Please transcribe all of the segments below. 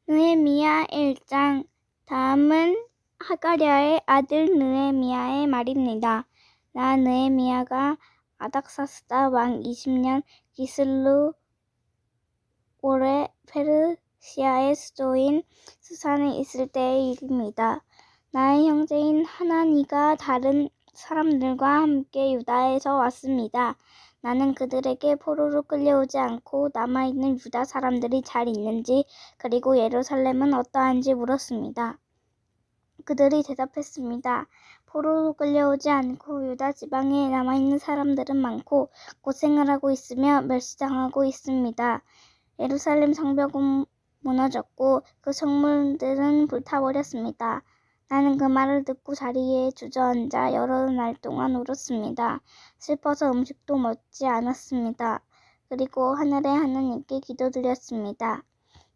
느헤미야 1장. 다음은 하가랴의 아들 느헤미야의 말입니다. 나 느헤미야가 아닥사스다 왕 20년 기슬루 올해 페르시아의 수도인 수산에 있을 때의 일입니다. 나의 형제인 하나니가 다른 사람들과 함께 유다에서 왔습니다. 나는 그들에게 포로로 끌려오지 않고 남아있는 유다 사람들이 잘 있는지 그리고 예루살렘은 어떠한지 물었습니다. 그들이 대답했습니다. 포로로 끌려오지 않고 유다 지방에 남아있는 사람들은 많고 고생을 하고 있으며 멸시당하고 있습니다. 예루살렘 성벽은 무너졌고 그 성문들은 불타버렸습니다. 나는 그 말을 듣고 자리에 주저앉아 여러 날 동안 울었습니다. 슬퍼서 음식도 먹지 않았습니다. 그리고 하늘의 하나님께 기도드렸습니다.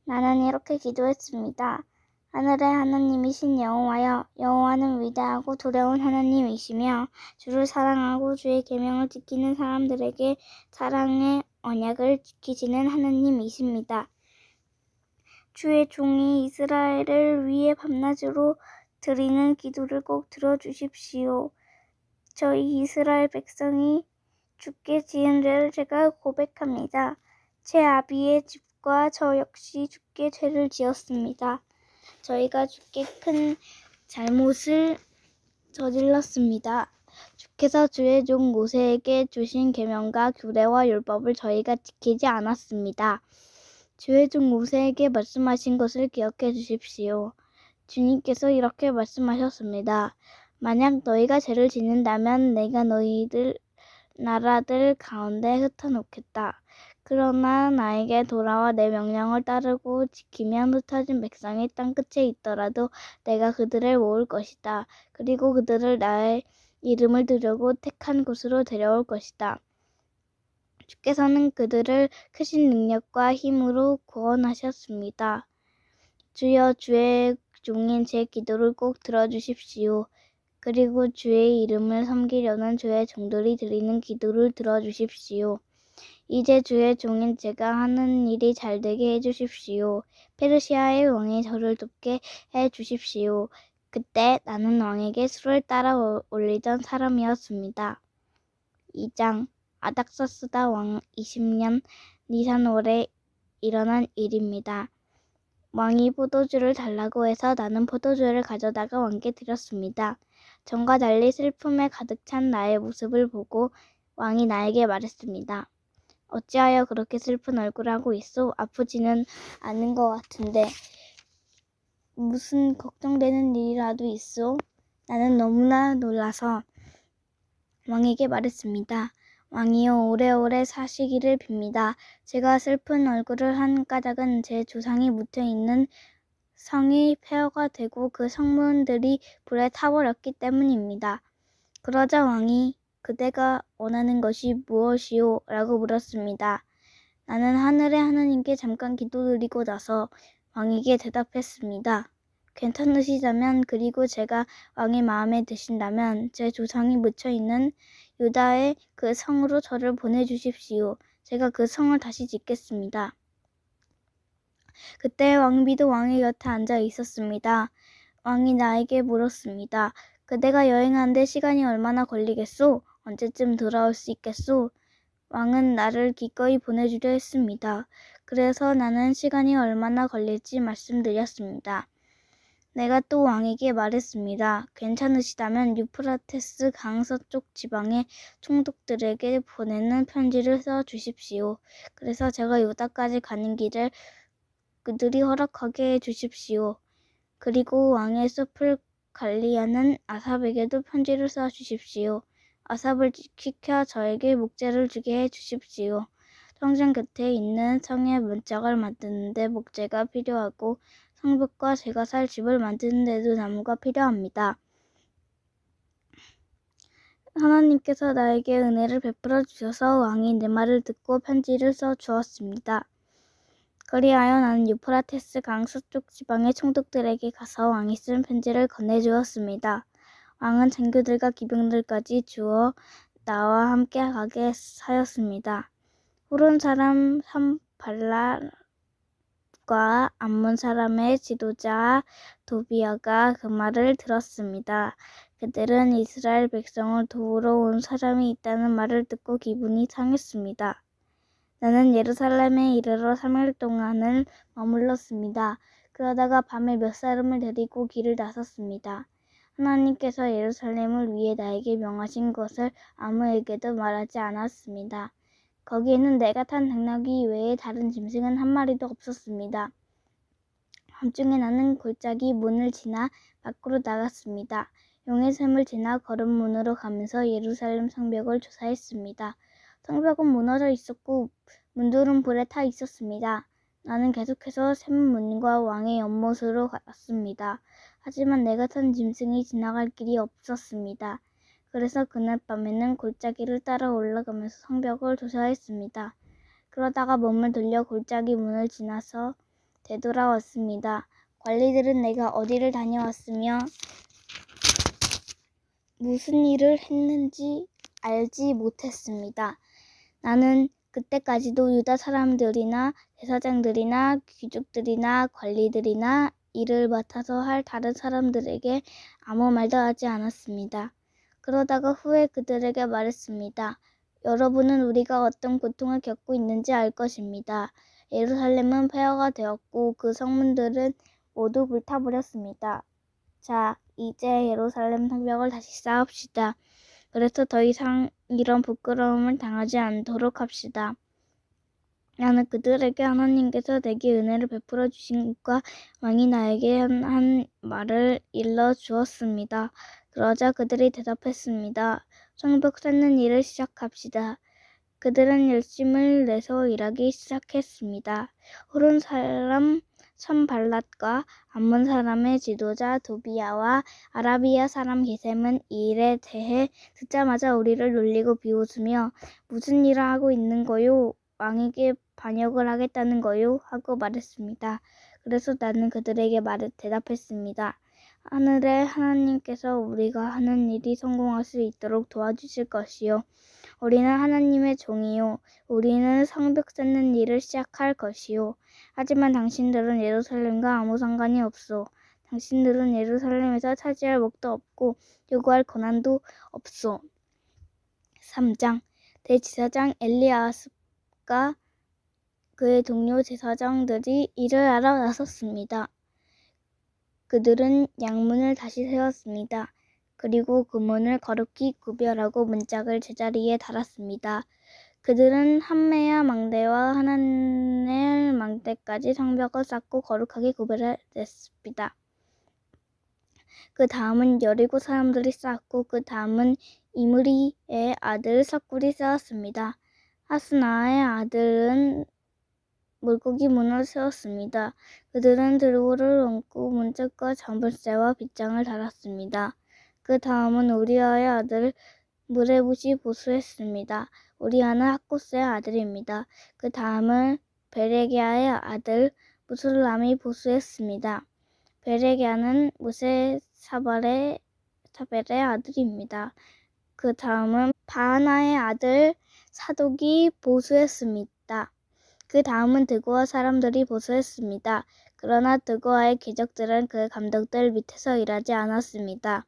나는 이렇게 기도했습니다. 하늘의 하나님이신 여호와여, 여호와는 위대하고 두려운 하나님이시며 주를 사랑하고 주의 계명을 지키는 사람들에게 사랑의 언약을 지키시는 하나님이십니다. 주의 종이 이스라엘을 위해 밤낮으로 드리는 기도를 꼭 들어주십시오. 저희 이스라엘 백성이 주께 지은 죄를 제가 고백합니다. 제 아비의 집과 저 역시 주께 죄를 지었습니다. 저희가 주께 큰 잘못을 저질렀습니다. 주께서 주의 종 모세에게 주신 계명과 규례와 율법을 저희가 지키지 않았습니다. 주의 종 모세에게 말씀하신 것을 기억해 주십시오. 주님께서 이렇게 말씀하셨습니다. 만약 너희가 죄를 짓는다면 내가 너희들 나라들 가운데 흩어놓겠다. 그러나 나에게 돌아와 내 명령을 따르고 지키면 흩어진 백성이 땅끝에 있더라도 내가 그들을 모을 것이다. 그리고 그들을 나의 이름을 두려고 택한 곳으로 데려올 것이다. 주께서는 그들을 크신 능력과 힘으로 구원하셨습니다. 주여, 주의 종인 제 기도를 꼭 들어주십시오. 그리고 주의 이름을 섬기려는 주의 종들이 드리는 기도를 들어주십시오. 이제 주의 종인 제가 하는 일이 잘되게 해주십시오. 페르시아의 왕이 저를 돕게 해주십시오. 그때 나는 왕에게 술을 따라 올리던 사람이었습니다. 2장. 아닥사스다 왕 20년 니산월에 일어난 일입니다. 왕이 포도주를 달라고 해서 나는 포도주를 가져다가 왕께 드렸습니다. 전과 달리 슬픔에 가득 찬 나의 모습을 보고 왕이 나에게 말했습니다. 어찌하여 그렇게 슬픈 얼굴을 하고 있소? 아프지는 않은 것 같은데 무슨 걱정되는 일이라도 있소? 나는 너무나 놀라서 왕에게 말했습니다. 왕이여, 오래오래 사시기를 빕니다. 제가 슬픈 얼굴을 한 까닭은 제 조상이 묻혀있는 성이 폐허가 되고 그 성문들이 불에 타버렸기 때문입니다. 그러자 왕이 그대가 원하는 것이 무엇이오? 라고 물었습니다. 나는 하늘의 하나님께 잠깐 기도드리고 나서 왕에게 대답했습니다. 괜찮으시다면 그리고 제가 왕의 마음에 드신다면 제 조상이 묻혀있는 유다의 그 성으로 저를 보내주십시오. 제가 그 성을 다시 짓겠습니다. 그때 왕비도 왕의 곁에 앉아 있었습니다. 왕이 나에게 물었습니다. 그대가 여행하는데 시간이 얼마나 걸리겠소? 언제쯤 돌아올 수 있겠소? 왕은 나를 기꺼이 보내주려 했습니다. 그래서 나는 시간이 얼마나 걸릴지 말씀드렸습니다. 내가 또 왕에게 말했습니다. 괜찮으시다면 유프라테스 강 서쪽 지방의 총독들에게 보내는 편지를 써 주십시오. 그래서 제가 유다까지 가는 길을 그들이 허락하게 해 주십시오. 그리고 왕의 숲을 관리하는 아삽에게도 편지를 써 주십시오. 아삽을 시켜 저에게 목재를 주게 해 주십시오. 성전 곁에 있는 성에 문짝을 만드는데 목재가 필요하고 성벽과 제가 살 집을 만드는 데도 나무가 필요합니다. 하나님께서 나에게 은혜를 베풀어 주셔서 왕이 내 말을 듣고 편지를 써 주었습니다. 그리하여 나는 유프라테스 강 서쪽 지방의 총독들에게 가서 왕이 쓴 편지를 건네주었습니다. 왕은 장교들과 기병들까지 주어 나와 함께 가게 하였습니다. 후론 사람 산발락과 발랏과 암몬 사람의 지도자 도비아가 그 말을 들었습니다. 그들은 이스라엘 백성을 도우러 온 사람이 있다는 말을 듣고 기분이 상했습니다. 나는 예루살렘에 이르러 3일 동안을 머물렀습니다. 그러다가 밤에 몇 사람을 데리고 길을 나섰습니다. 하나님께서 예루살렘을 위해 나에게 명하신 것을 아무에게도 말하지 않았습니다. 거기에는 내가 탄 당나귀 외에 다른 짐승은 한 마리도 없었습니다. 밤중에 나는 골짜기 문을 지나 밖으로 나갔습니다. 용의 샘을 지나 거름문으로 가면서 예루살렘 성벽을 조사했습니다. 성벽은 무너져 있었고 문들은 불에 타 있었습니다. 나는 계속해서 샘문과 왕의 연못으로 갔습니다. 하지만 내가 탄 짐승이 지나갈 길이 없었습니다. 그래서 그날 밤에는 골짜기를 따라 올라가면서 성벽을 조사했습니다. 그러다가 몸을 돌려 골짜기 문을 지나서 되돌아왔습니다. 관리들은 내가 어디를 다녀왔으며 무슨 일을 했는지 알지 못했습니다. 나는 그때까지도 유다 사람들이나 제사장들이나 귀족들이나 관리들이나 일을 맡아서 할 다른 사람들에게 아무 말도 하지 않았습니다. 그러다가 후에 그들에게 말했습니다. 여러분은 우리가 어떤 고통을 겪고 있는지 알 것입니다. 예루살렘은 폐허가 되었고 그 성문들은 모두 불타버렸습니다. 자, 이제 예루살렘 성벽을 다시 쌓읍시다. 그래서 더 이상 이런 부끄러움을 당하지 않도록 합시다. 나는 그들에게 하나님께서 내게 은혜를 베풀어 주신 것과 왕이 나에게 한 말을 일러 주었습니다. 그러자 그들이 대답했습니다. 성벽 쌓는 일을 시작합시다. 그들은 열심을 내서 일하기 시작했습니다. 호론 사람 선발랏과 암몬 사람의 지도자 도비아와 아라비아 사람 게셈은 이 일에 대해 듣자마자 우리를 놀리고 비웃으며 무슨 일을 하고 있는 거요? 왕에게 반역을 하겠다는 거요? 하고 말했습니다. 그래서 나는 그들에게 대답했습니다. 하늘의 하나님께서 우리가 하는 일이 성공할 수 있도록 도와주실 것이요. 우리는 하나님의 종이요. 우리는 성벽 쌓는 일을 시작할 것이요. 하지만 당신들은 예루살렘과 아무 상관이 없소. 당신들은 예루살렘에서 차지할 몫도 없고 요구할 권한도 없소. 3장 대제사장 엘리야십과 그의 동료 제사장들이 일을 하러 나섰습니다. 그들은 양문을 다시 세웠습니다. 그리고 그 문을 거룩히 구별하고 문짝을 제자리에 달았습니다. 그들은 한매야 망대와 하나넬 망대까지 성벽을 쌓고 거룩하게 구별했습니다. 그 다음은 여리고 사람들이 쌓았고 그 다음은 이므리의 아들 삭굴이 쌓았습니다. 하스나의 아들은 물고기 문을 세웠습니다. 그들은 들고를 얹고 문짝과 잠불새와 빗장을 달았습니다. 그 다음은 우리아의 아들 무레붓이 보수했습니다. 우리아는 학코스의 아들입니다. 그 다음은 베레기야의 아들 무술람이 보수했습니다. 베레기야는 무세 사벨의 아들입니다. 그 다음은 바하나의 아들 사독이 보수했습니다. 그 다음은 드고아 사람들이 보수했습니다. 그러나 드고아의 귀족들은 그 감독들 밑에서 일하지 않았습니다.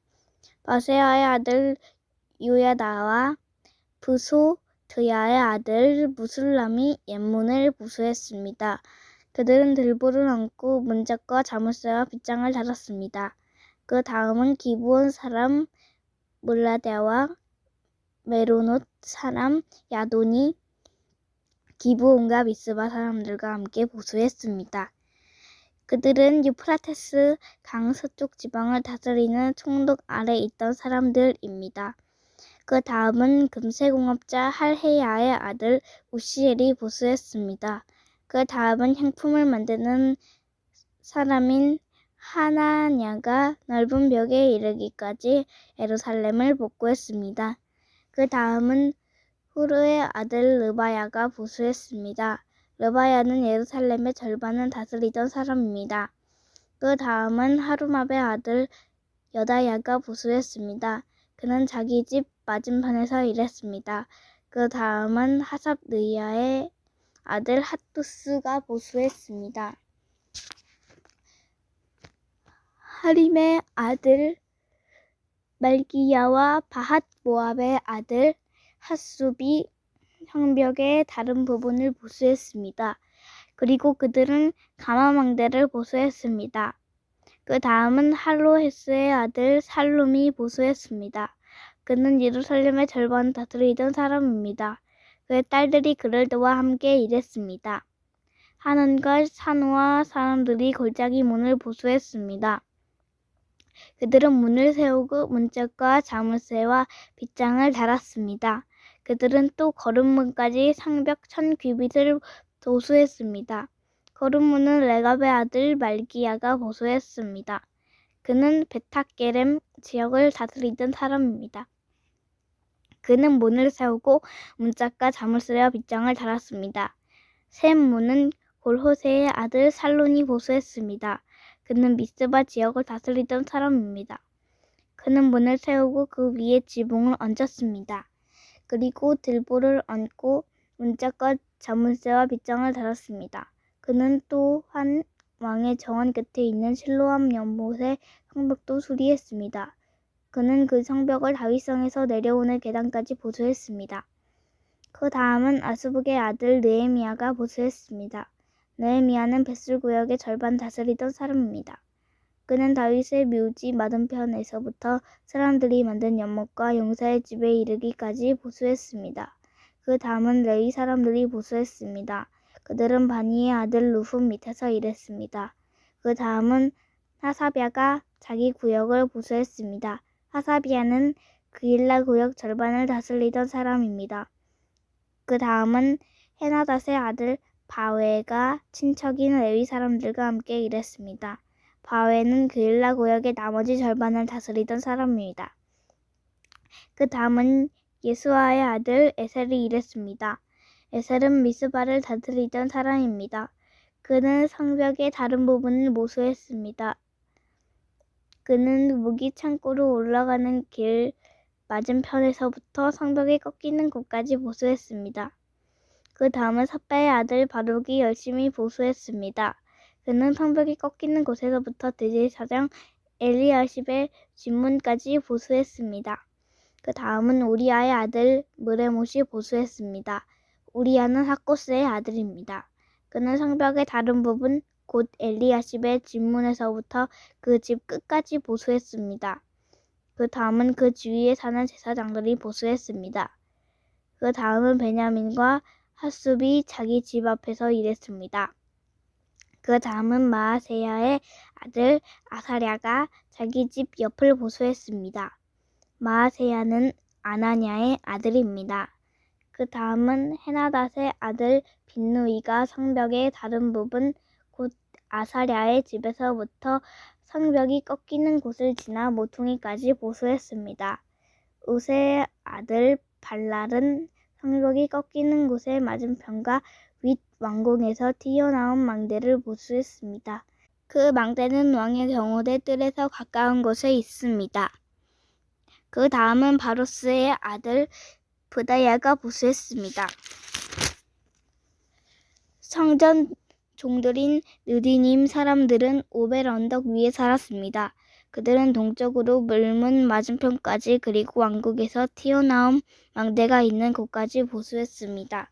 바세아의 아들 요야다와 부소드야의 아들 무술람이 옛문을 보수했습니다. 그들은 들보를 얹고 문짝과 자물쇠와 빗장을 달았습니다. 그 다음은 기브온 사람 몰라데와 메로노트 사람 야돈이 기브온과 미스바 사람들과 함께 보수했습니다. 그들은 유프라테스 강 서쪽 지방을 다스리는 총독 아래 있던 사람들입니다. 그 다음은 금세공업자 할헤야의 아들 우시엘이 보수했습니다. 그 다음은 향품을 만드는 사람인 하나냐가 넓은 벽에 이르기까지 예루살렘을 복구했습니다. 그 다음은 후르의 아들 르바야가 보수했습니다. 르바야는 예루살렘의 절반을 다스리던 사람입니다. 그 다음은 하루맙의 아들 여다야가 보수했습니다. 그는 자기 집 맞은편에서 일했습니다. 그 다음은 하삽느야의 아들 핫두스가 보수했습니다. 하림의 아들 말기야와 바핫 모압의 아들 핫숲이 성벽의 다른 부분을 보수했습니다. 그리고 그들은 가마망대를 보수했습니다. 그 다음은 할로헤스의 아들 살룸이 보수했습니다. 그는 예루살렘의 절반을 다스리던 사람입니다. 그의 딸들이 그를 도와 함께 일했습니다. 하난과 산우와 사람들이 골짜기 문을 보수했습니다. 그들은 문을 세우고 문짝과 자물쇠와 빗장을 달았습니다. 그들은 또 거름문까지 상벽 1000규빗을 보수했습니다. 거름문은 레갑의 아들 말기야가 보수했습니다. 그는 베타게렘 지역을 다스리던 사람입니다. 그는 문을 세우고 문짝과 자물쇠와 빗장을 달았습니다. 셈 문은 골호세의 아들 살론이 보수했습니다. 그는 미스바 지역을 다스리던 사람입니다. 그는 문을 세우고 그 위에 지붕을 얹었습니다. 그리고 들보를 얹고 문짝과 자물쇠와 빗장을 달았습니다. 그는 또한 왕의 정원 끝에 있는 실로암 연못의 성벽도 수리했습니다. 그는 그 성벽을 다윗성에서 내려오는 계단까지 보수했습니다. 그 다음은 아스북의 아들 느헤미야가 보수했습니다. 느헤미야는 벳술 구역의 절반 다스리던 사람입니다. 그는 다윗의 묘지 맞은편에서부터 사람들이 만든 연못과 용사의 집에 이르기까지 보수했습니다. 그 다음은 레위 사람들이 보수했습니다. 그들은 바니의 아들 루훔 밑에서 일했습니다. 그 다음은 하사랴가 자기 구역을 보수했습니다. 하사랴는 그일라 구역 절반을 다스리던 사람입니다. 그 다음은 헤나닷의 아들 바웨가 친척인 레위 사람들과 함께 일했습니다. 바웨는 그일라 구역의 나머지 절반을 다스리던 사람입니다. 그 다음은 예수아의 아들 에셀이 일했습니다. 에셀은 미스바를 다스리던 사람입니다. 그는 성벽의 다른 부분을 모수했습니다. 그는 무기 창고로 올라가는 길 맞은편에서부터 성벽이 꺾이는 곳까지 보수했습니다. 그 다음은 삿바의 아들 바룩이 열심히 보수했습니다. 그는 성벽이 꺾이는 곳에서부터 대제사장 엘리야십의 집문까지 보수했습니다. 그 다음은 우리아의 아들 무레못이 보수했습니다. 우리아는 학고스의 아들입니다. 그는 성벽의 다른 부분 곧 엘리야십의 집문에서부터 그 집 끝까지 보수했습니다. 그 다음은 그 주위에 사는 제사장들이 보수했습니다. 그 다음은 베냐민과 핫숲이 자기 집 앞에서 일했습니다. 그 다음은 마아세야의 아들 아사랴가 자기 집 옆을 보수했습니다. 마아세야는 아나냐의 아들입니다. 그 다음은 헤나닷의 아들 빈누이가 성벽의 다른 부분 곧 아사랴의 집에서부터 성벽이 꺾이는 곳을 지나 모퉁이까지 보수했습니다. 우세의 아들 발랄은 성벽이 꺾이는 곳의 맞은편과 윗 왕궁에서 튀어나온 망대를 보수했습니다. 그 망대는 왕의 경호대 뜰에서 가까운 곳에 있습니다. 그 다음은 바로스의 아들 브다야가 보수했습니다. 성전 종들인 느디님 사람들은 오벨 언덕 위에 살았습니다. 그들은 동쪽으로 물문 맞은편까지 그리고 왕국에서 튀어나온 망대가 있는 곳까지 보수했습니다.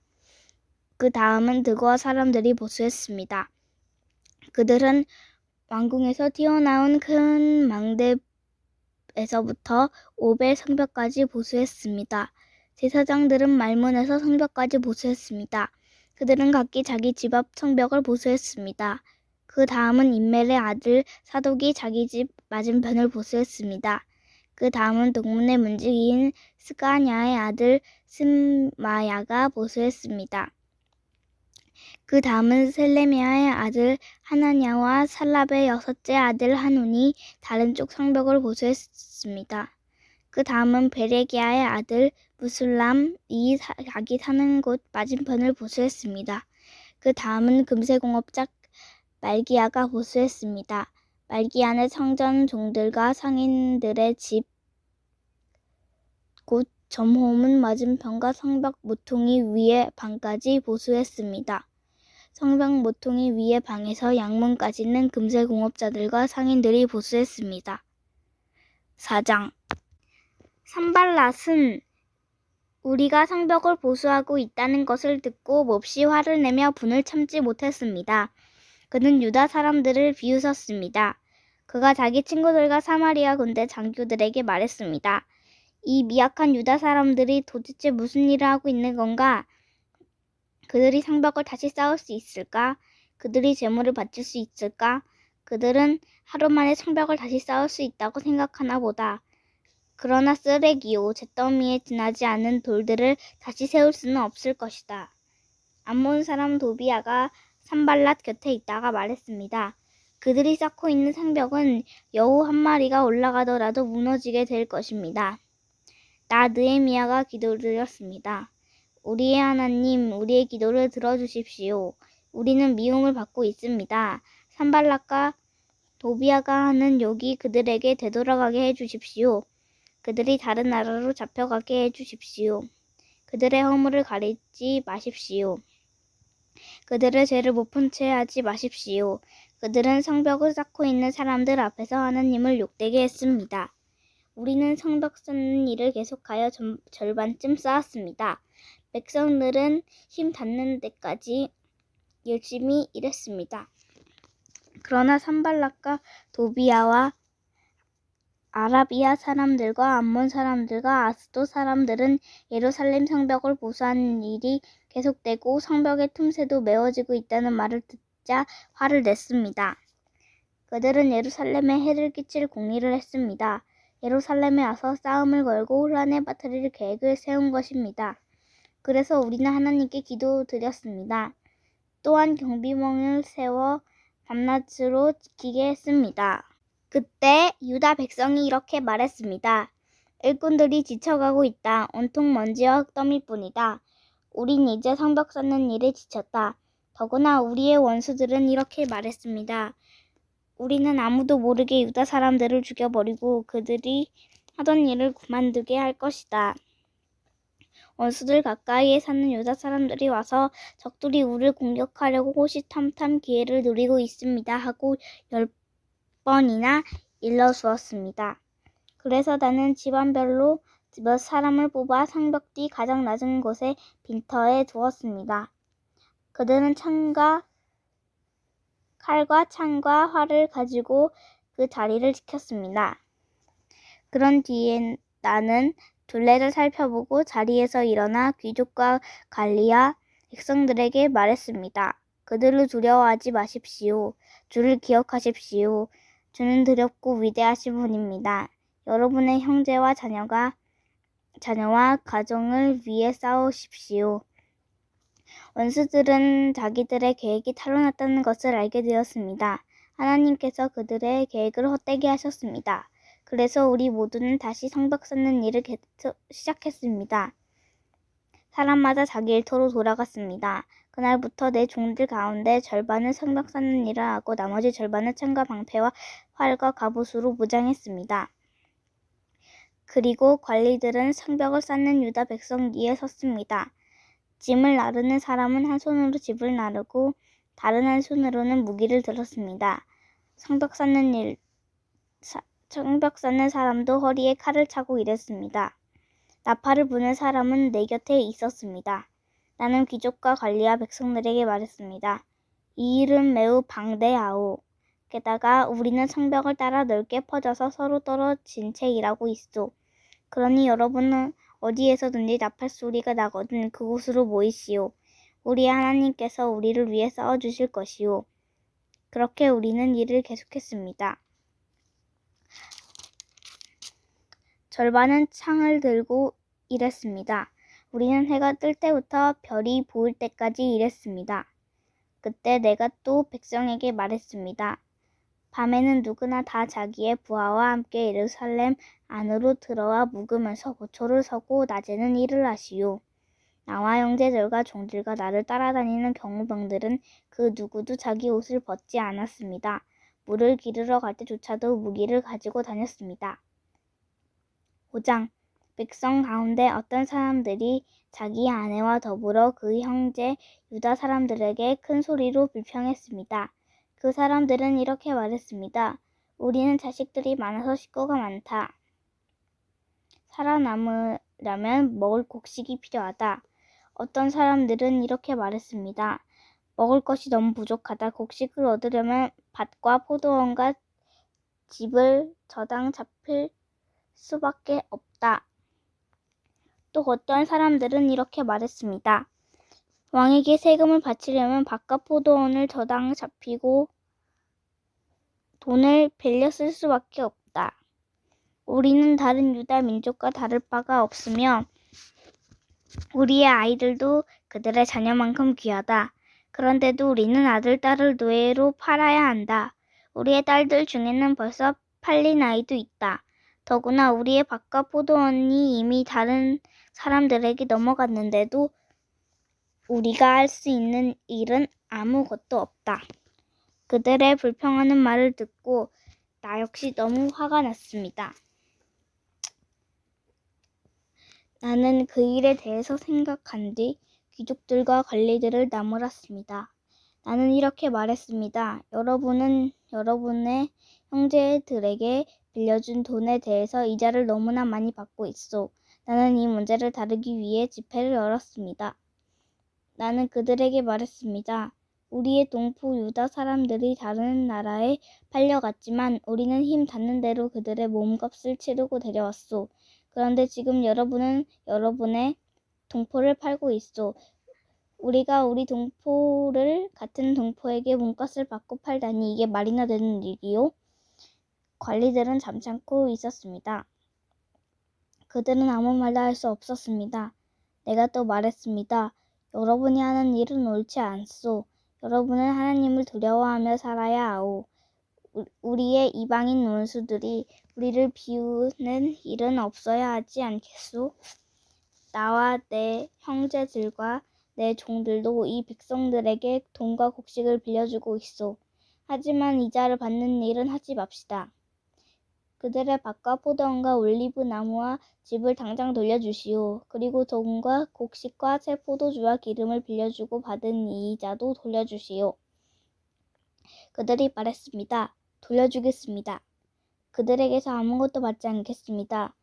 그 다음은 드고아 사람들이 보수했습니다. 그들은 왕궁에서 튀어나온 큰 망대에서부터 오벨 성벽까지 보수했습니다. 제사장들은 말문에서 성벽까지 보수했습니다. 그들은 각기 자기 집 앞 성벽을 보수했습니다. 그 다음은 임멜의 아들 사독이 자기 집 맞은편을 보수했습니다. 그 다음은 동문의 문지기인 스가냐의 아들 스마야가 보수했습니다. 그 다음은 셀레미야의 아들 하나냐와 살랍의 여섯째 아들 하눈이 다른 쪽 성벽을 보수했습니다. 그 다음은 베레기야의 아들 무술람이 자기 사는 곳 맞은편을 보수했습니다. 그 다음은 금세공업자 말기야가 보수했습니다. 말기야는 성전 종들과 상인들의 집 곧 점호문 맞은편과 성벽 모퉁이 위의 방까지 보수했습니다. 성벽 모퉁이 위의 방에서 양문까지는 금세 공업자들과 상인들이 보수했습니다. 4장 산발랏은 우리가 성벽을 보수하고 있다는 것을 듣고 몹시 화를 내며 분을 참지 못했습니다. 그는 유다 사람들을 비웃었습니다. 그가 자기 친구들과 사마리아 군대 장교들에게 말했습니다. 이 미약한 유다 사람들이 도대체 무슨 일을 하고 있는 건가? 그들이 성벽을 다시 쌓을 수 있을까? 그들이 재물을 바칠 수 있을까? 그들은 하루 만에 성벽을 다시 쌓을 수 있다고 생각하나 보다. 그러나 쓰레기요, 잿더미에 지나지 않은 돌들을 다시 세울 수는 없을 것이다. 암몬 사람 도비아가 산발랏 곁에 있다가 말했습니다. 그들이 쌓고 있는 성벽은 여우 한 마리가 올라가더라도 무너지게 될 것입니다. 나 느헤미야가 기도드렸습니다. 우리의 하나님, 우리의 기도를 들어주십시오. 우리는 미움을 받고 있습니다. 산발랏과 도비아가 하는 욕이 그들에게 되돌아가게 해주십시오. 그들이 다른 나라로 잡혀가게 해주십시오. 그들의 허물을 가리지 마십시오. 그들의 죄를 못 푼 채 하지 마십시오. 그들은 성벽을 쌓고 있는 사람들 앞에서 하나님을 욕되게 했습니다. 우리는 성벽 쌓는 일을 계속하여 절반쯤 쌓았습니다. 백성들은 힘 닿는 데까지 열심히 일했습니다. 그러나 산발랏과 도비아와 아라비아 사람들과 암몬 사람들과 아스도 사람들은 예루살렘 성벽을 보수하는 일이 계속되고 성벽의 틈새도 메워지고 있다는 말을 듣자 화를 냈습니다. 그들은 예루살렘에 해를 끼칠 공의를 했습니다. 예루살렘에 와서 싸움을 걸고 혼란에 빠뜨릴 계획을 세운 것입니다. 그래서 우리는 하나님께 기도드렸습니다. 또한 경비망을 세워 밤낮으로 지키게 했습니다. 그때 유다 백성이 이렇게 말했습니다. 일꾼들이 지쳐가고 있다. 온통 먼지와 흙더미뿐이다. 우린 이제 성벽 쌓는 일에 지쳤다. 더구나 우리의 원수들은 이렇게 말했습니다. 우리는 아무도 모르게 유다 사람들을 죽여버리고 그들이 하던 일을 그만두게 할 것이다. 원수들 가까이에 사는 유다 사람들이 와서 적들이 우리를 공격하려고 호시탐탐 기회를 노리고 있습니다 하고 10번이나 일러주었습니다. 그래서 나는 집안별로 몇 사람을 뽑아 성벽 뒤 가장 낮은 곳에 빈터에 두었습니다. 그들은 칼과 창과 활을 가지고 그 자리를 지켰습니다. 그런 뒤에 나는 둘레를 살펴보고 자리에서 일어나 귀족과 관리와 백성들에게 말했습니다. 그들을 두려워하지 마십시오. 주를 기억하십시오. 주는 두렵고 위대하신 분입니다. 여러분의 형제와 자녀와 가정을 위해 싸우십시오. 원수들은 자기들의 계획이 탄로났다는 것을 알게 되었습니다. 하나님께서 그들의 계획을 헛되게 하셨습니다. 그래서 우리 모두는 다시 성벽 쌓는 일을 시작했습니다. 사람마다 자기 일터로 돌아갔습니다. 그날부터 내 종들 가운데 절반은 성벽 쌓는 일을 하고 나머지 절반은 창과 방패와 활과 갑옷으로 무장했습니다. 그리고 관리들은 성벽을 쌓는 유다 백성 위에 섰습니다. 짐을 나르는 사람은 한 손으로 집을 나르고 다른 한 손으로는 무기를 들었습니다. 성벽 쌓는 사람도 허리에 칼을 차고 일했습니다. 나팔을 부는 사람은 내 곁에 있었습니다. 나는 귀족과 관리와 백성들에게 말했습니다. 이 일은 매우 방대하오. 게다가 우리는 성벽을 따라 넓게 퍼져서 서로 떨어진 채 일하고 있소. 그러니 여러분은 어디에서든지 나팔 소리가 나거든 그곳으로 모이시오. 우리 하나님께서 우리를 위해 싸워주실 것이오. 그렇게 우리는 일을 계속했습니다. 절반은 창을 들고 일했습니다. 우리는 해가 뜰 때부터 별이 보일 때까지 일했습니다. 그때 내가 또 백성에게 말했습니다. 밤에는 누구나 다 자기의 부하와 함께 예루살렘 안으로 들어와 묵으면서 고초를 서고 낮에는 일을 하시오. 나와 형제들과 종들과 나를 따라다니는 경호병들은 그 누구도 자기 옷을 벗지 않았습니다. 물을 기르러 갈 때조차도 무기를 가지고 다녔습니다. 5장 백성 가운데 어떤 사람들이 자기 아내와 더불어 그 형제 유다 사람들에게 큰 소리로 불평했습니다. 그 사람들은 이렇게 말했습니다. 우리는 자식들이 많아서 식구가 많다. 살아남으려면 먹을 곡식이 필요하다. 어떤 사람들은 이렇게 말했습니다. 먹을 것이 너무 부족하다. 곡식을 얻으려면 밭과 포도원과 집을 저당 잡힐 수밖에 없다. 또 어떤 사람들은 이렇게 말했습니다. 왕에게 세금을 바치려면 밭과 포도원을 저당 잡히고 돈을 빌려 쓸 수밖에 없다. 우리는 다른 유다 민족과 다를 바가 없으며 우리의 아이들도 그들의 자녀만큼 귀하다. 그런데도 우리는 아들, 딸을 노예로 팔아야 한다. 우리의 딸들 중에는 벌써 팔린 아이도 있다. 더구나 우리의 밭과 포도원이 이미 다른 사람들에게 넘어갔는데도 우리가 할 수 있는 일은 아무것도 없다. 그들의 불평하는 말을 듣고 나 역시 너무 화가 났습니다. 나는 그 일에 대해서 생각한 뒤 귀족들과 관리들을 나무랐습니다. 나는 이렇게 말했습니다. 여러분은 여러분의 형제들에게 빌려준 돈에 대해서 이자를 너무나 많이 받고 있소. 나는 이 문제를 다루기 위해 집회를 열었습니다. 나는 그들에게 말했습니다. 우리의 동포 유다 사람들이 다른 나라에 팔려갔지만 우리는 힘 닿는 대로 그들의 몸값을 치르고 데려왔소. 그런데 지금 여러분은 여러분의 동포를 팔고 있소. 우리가 우리 동포를 같은 동포에게 몸값을 받고 팔다니 이게 말이나 되는 일이요? 관리들은 잠잠고 있었습니다. 그들은 아무 말도 할 수 없었습니다. 내가 또 말했습니다. 여러분이 하는 일은 옳지 않소. 여러분은 하나님을 두려워하며 살아야 하오. 우리의 이방인 원수들이 우리를 비우는 일은 없어야 하지 않겠소? 나와 내 형제들과 내 종들도 이 백성들에게 돈과 곡식을 빌려주고 있소. 하지만 이자를 받는 일은 하지 맙시다. 그들의 밭과 포도원과 올리브 나무와 집을 당장 돌려주시오. 그리고 돈과 곡식과 새 포도주와 기름을 빌려주고 받은 이자도 돌려주시오. 그들이 말했습니다. 돌려주겠습니다. 그들에게서 아무것도 받지 않겠습니다.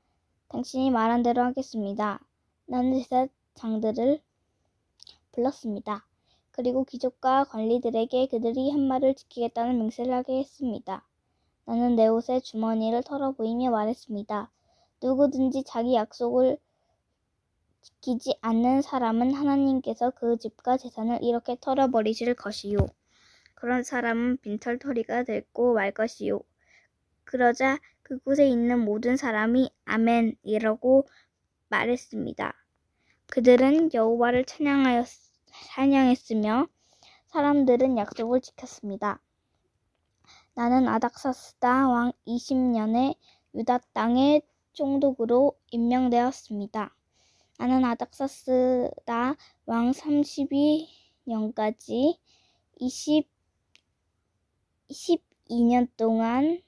당신이 말한 대로 하겠습니다. 나는 제사장들을 불렀습니다. 그리고 귀족과 관리들에게 그들이 한 말을 지키겠다는 맹세를 하게 했습니다. 나는 내 옷의 주머니를 털어보이며 말했습니다. 누구든지 자기 약속을 지키지 않는 사람은 하나님께서 그 집과 재산을 이렇게 털어버리실 것이요. 그런 사람은 빈털터리가 되고 말 것이요. 그러자 그곳에 있는 모든 사람이 아멘 이라고 말했습니다. 그들은 여호와를 찬양했으며 사람들은 약속을 지켰습니다. 나는 아닥사스다 왕 20년에 유다 땅의 총독으로 임명되었습니다. 나는 아닥사스다 왕 32년까지 12년 동안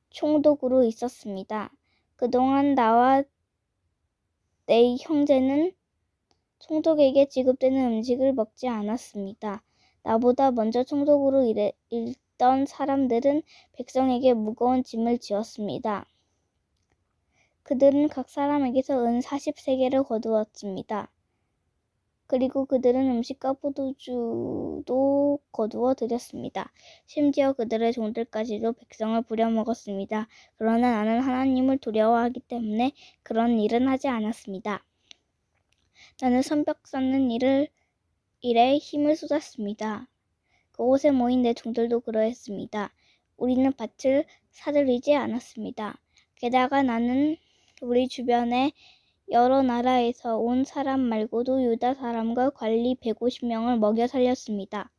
총독으로 있었습니다. 그동안 나와 내 형제는 총독에게 지급되는 음식을 먹지 않았습니다. 나보다 먼저 총독으로 일던 사람들은 백성에게 무거운 짐을 지었습니다. 그들은 각 사람에게서 은 40세겔을 거두었습니다. 그리고 그들은 음식과 포도주도 거두어 드렸습니다. 심지어 그들의 종들까지도 백성을 부려먹었습니다. 그러나 나는 하나님을 두려워하기 때문에 그런 일은 하지 않았습니다. 나는 성벽 쌓는 일에 힘을 쏟았습니다. 그곳에 모인 내 종들도 그러했습니다. 우리는 밭을 사들이지 않았습니다. 게다가 나는 우리 주변에 여러 나라에서 온 사람 말고도 유다 사람과 관리 150명을 먹여 살렸습니다.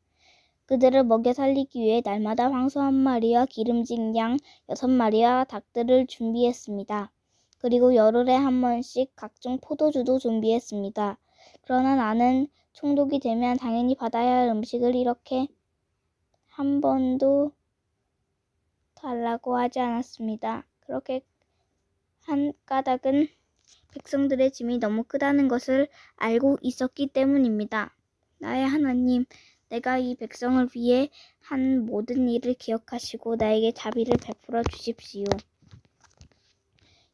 그들을 먹여 살리기 위해 날마다 황소 1마리와 기름진 양 6마리와 닭들을 준비했습니다. 그리고 열흘에 한 번씩 각종 포도주도 준비했습니다. 그러나 나는 총독이 되면 당연히 받아야 할 음식을 이렇게 한 번도 달라고 하지 않았습니다. 그렇게 한 까닭은 백성들의 짐이 너무 크다는 것을 알고 있었기 때문입니다. 나의 하나님, 내가 이 백성을 위해 한 모든 일을 기억하시고 나에게 자비를 베풀어 주십시오.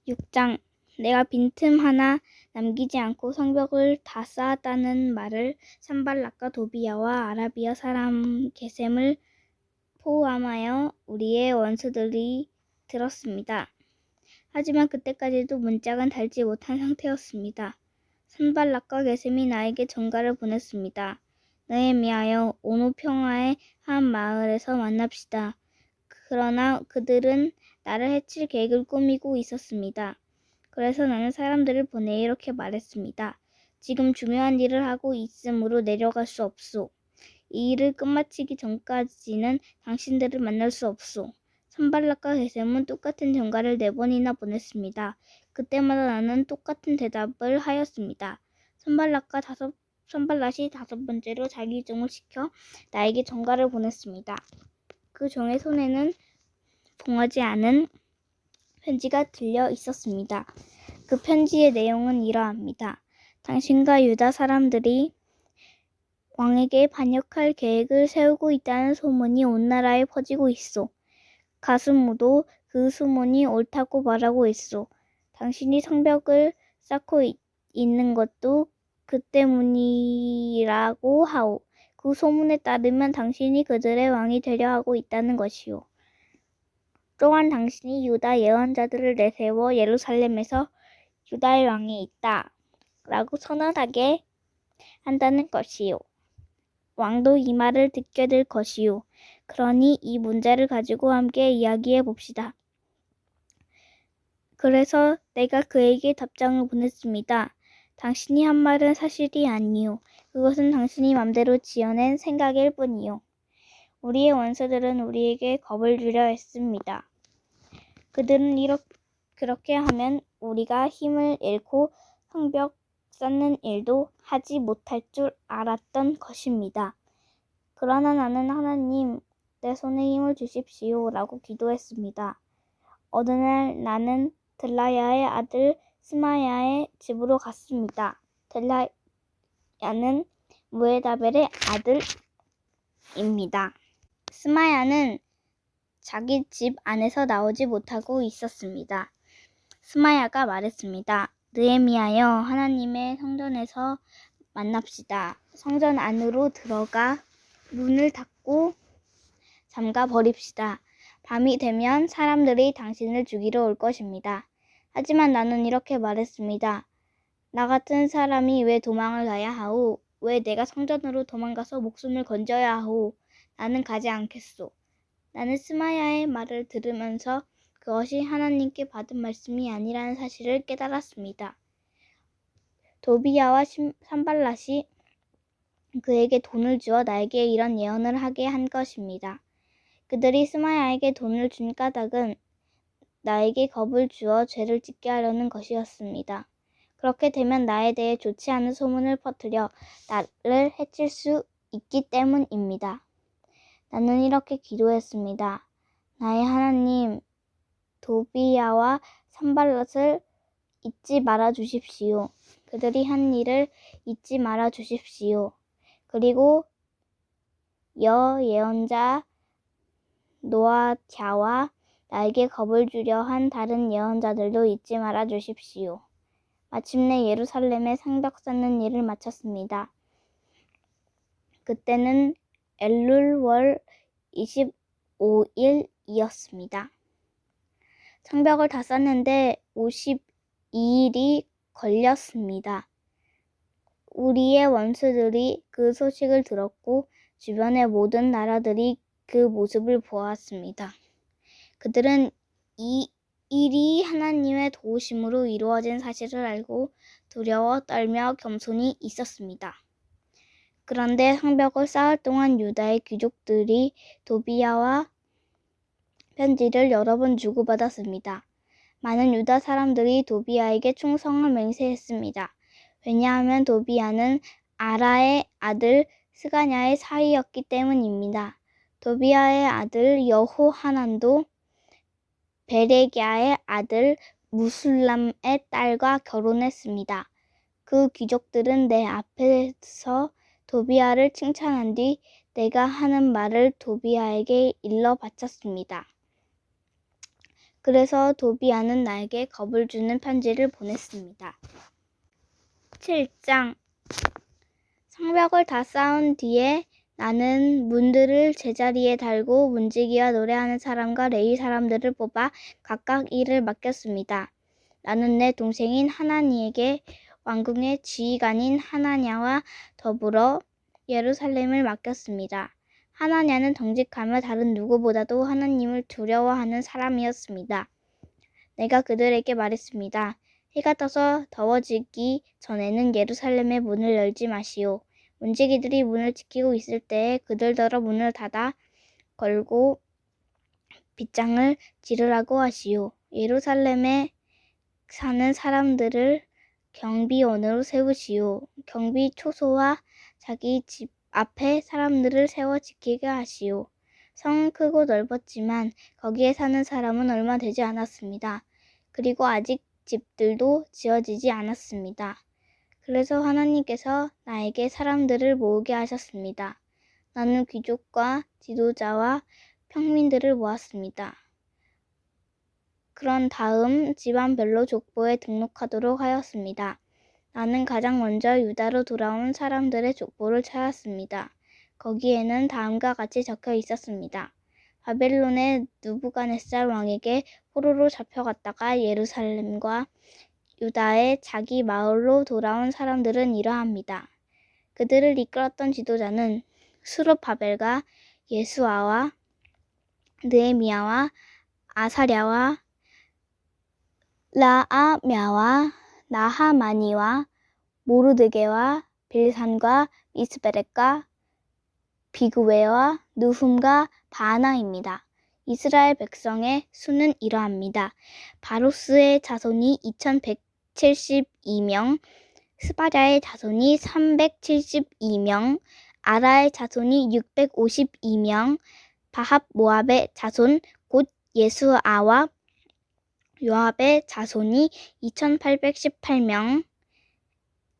6장. 내가 빈틈 하나 남기지 않고 성벽을 다 쌓았다는 말을 산발락과 도비야와 아라비아 사람 게셈을 포함하여 우리의 원수들이 들었습니다. 하지만 그때까지도 문짝은 달지 못한 상태였습니다. 산발락과 게셈이 나에게 전가를 보냈습니다. 느헤미야여, 오노 평화의 한 마을에서 만납시다. 그러나 그들은 나를 해칠 계획을 꾸미고 있었습니다. 그래서 나는 사람들을 보내 이렇게 말했습니다. 지금 중요한 일을 하고 있으므로 내려갈 수 없소. 이 일을 끝마치기 전까지는 당신들을 만날 수 없소. 산발락과 게셈은 똑같은 전가를 4번이나 보냈습니다. 그때마다 나는 똑같은 대답을 하였습니다. 산발락이 5번째로 자기 종을 시켜 나에게 전가를 보냈습니다. 그 종의 손에는 봉하지 않은 편지가 들려 있었습니다. 그 편지의 내용은 이러합니다. 당신과 유다 사람들이 왕에게 반역할 계획을 세우고 있다는 소문이 온 나라에 퍼지고 있소. 가슴우도 그 소문이 옳다고 말하고 있소. 당신이 성벽을 쌓고 있는 것도 그 때문이라고 하오. 그 소문에 따르면 당신이 그들의 왕이 되려 하고 있다는 것이오. 또한 당신이 유다 예언자들을 내세워 예루살렘에서 유다의 왕이 있다 라고 선언하게 한다는 것이요. 왕도 이 말을 듣게 될 것이요. 그러니 이 문제를 가지고 함께 이야기해 봅시다. 그래서 내가 그에게 답장을 보냈습니다. 당신이 한 말은 사실이 아니요. 그것은 당신이 맘대로 지어낸 생각일 뿐이요. 우리의 원수들은 우리에게 겁을 주려 했습니다. 그들은 그렇게 하면 우리가 힘을 잃고 성벽 쌓는 일도 하지 못할 줄 알았던 것입니다. 그러나 나는 하나님, 내 손에 힘을 주십시오 라고 기도했습니다. 어느 날 나는 들라야의 아들 스마야의 집으로 갔습니다. 들라야는 무에다벨의 아들입니다. 스마야는 자기 집 안에서 나오지 못하고 있었습니다. 스마야가 말했습니다. 느헤미야여, 하나님의 성전에서 만납시다. 성전 안으로 들어가 문을 닫고 잠가 버립시다. 밤이 되면 사람들이 당신을 죽이러 올 것입니다. 하지만 나는 이렇게 말했습니다. 나 같은 사람이 왜 도망을 가야 하오? 왜 내가 성전으로 도망가서 목숨을 건져야 하오? 나는 가지 않겠소. 나는 스마야의 말을 들으면서 그것이 하나님께 받은 말씀이 아니라는 사실을 깨달았습니다. 도비야와 산발랏이 그에게 돈을 주어 나에게 이런 예언을 하게 한 것입니다. 그들이 스마야에게 돈을 준 까닭은 나에게 겁을 주어 죄를 짓게 하려는 것이었습니다. 그렇게 되면 나에 대해 좋지 않은 소문을 퍼뜨려 나를 해칠 수 있기 때문입니다. 나는 이렇게 기도했습니다. 나의 하나님, 도비야와 산발랏을 잊지 말아 주십시오. 그들이 한 일을 잊지 말아 주십시오. 그리고 예언자 노아갸와 나에게 겁을 주려 한 다른 예언자들도 잊지 말아 주십시오. 마침내 예루살렘에 성벽 쌓는 일을 마쳤습니다. 그때는 엘룰월 25일이었습니다. 성벽을 다 쌓는데 52일이 걸렸습니다. 우리의 원수들이 그 소식을 들었고 주변의 모든 나라들이 그 모습을 보았습니다. 그들은 이 일이 하나님의 도우심으로 이루어진 사실을 알고 두려워 떨며 겸손히 있었습니다. 그런데 성벽을 쌓을 동안 유다의 귀족들이 도비야와 편지를 여러 번 주고받았습니다. 많은 유다 사람들이 도비야에게 충성을 맹세했습니다. 왜냐하면 도비야는 아라의 아들 스가냐의 사위였기 때문입니다. 도비야의 아들 여호하난도 베레갸의 아들 무술람의 딸과 결혼했습니다. 그 귀족들은 내 앞에서 도비아를 칭찬한 뒤 내가 하는 말을 도비아에게 일러 바쳤습니다. 그래서 도비아는 나에게 겁을 주는 편지를 보냈습니다. 7장. 성벽을 다 쌓은 뒤에 나는 문들을 제자리에 달고 문지기와 노래하는 사람과 레위 사람들을 뽑아 각각 일을 맡겼습니다. 나는 내 동생인 하나니에게 왕궁의 지휘관인 하나냐와 더불어 예루살렘을 맡겼습니다. 하나냐는 정직하며 다른 누구보다도 하나님을 두려워하는 사람이었습니다. 내가 그들에게 말했습니다. 해가 떠서 더워지기 전에는 예루살렘의 문을 열지 마시오. 문지기들이 문을 지키고 있을 때에 그들더러 문을 닫아 걸고 빗장을 지르라고 하시오. 예루살렘에 사는 사람들을 경비원으로 세우시오. 경비 초소와 자기 집 앞에 사람들을 세워 지키게 하시오. 성은 크고 넓었지만 거기에 사는 사람은 얼마 되지 않았습니다. 그리고 아직 집들도 지어지지 않았습니다. 그래서 하나님께서 나에게 사람들을 모으게 하셨습니다. 나는 귀족과 지도자와 평민들을 모았습니다. 그런 다음 집안별로 족보에 등록하도록 하였습니다. 나는 가장 먼저 유다로 돌아온 사람들의 족보를 찾았습니다. 거기에는 다음과 같이 적혀 있었습니다. 바벨론의 느부갓네살 왕에게 포로로 잡혀갔다가 예루살렘과 유다의 자기 마을로 돌아온 사람들은 이러합니다. 그들을 이끌었던 지도자는 수룹바벨과 예수아와 느헤미야와 아사랴와 라아мя와 나하마니와 모르드게와 빌산과 미스베렛과 비그웨와 느훔과 바나입니다. 이스라엘 백성의 수는 이러합니다. 바로스의 자손이 2172명, 스바랴의 자손이 372명, 아라의 자손이 652명, 바합 모압의 자손 곧 예수아와 요압의 자손이 2818명,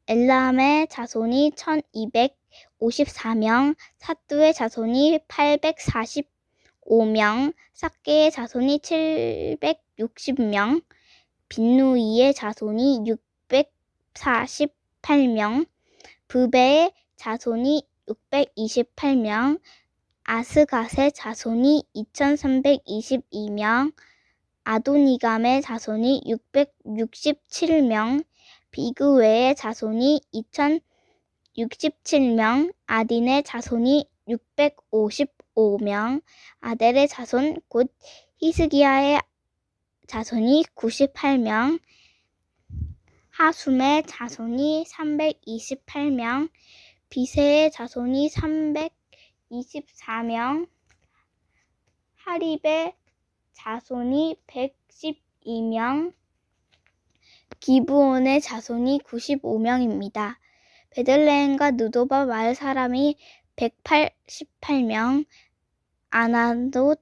엘람의 자손이 1254명, 삿두의 자손이 845명, 삭개의 자손이 760명, 빈누이의 자손이 648명, 브베의 자손이 628명, 아스갓의 자손이 2322명, 아도니감의 자손이 667명, 비그웨의 자손이 2067명, 아딘의 자손이 655명, 아델의 자손 곧 히스기야의 자손이 98명, 하숨의 자손이 328명, 비세의 자손이 324명, 하립의 자손이 112명, 기브온의 자손이 95명입니다. 베들레헴과 느도바 마을 사람이 188명, 아나돗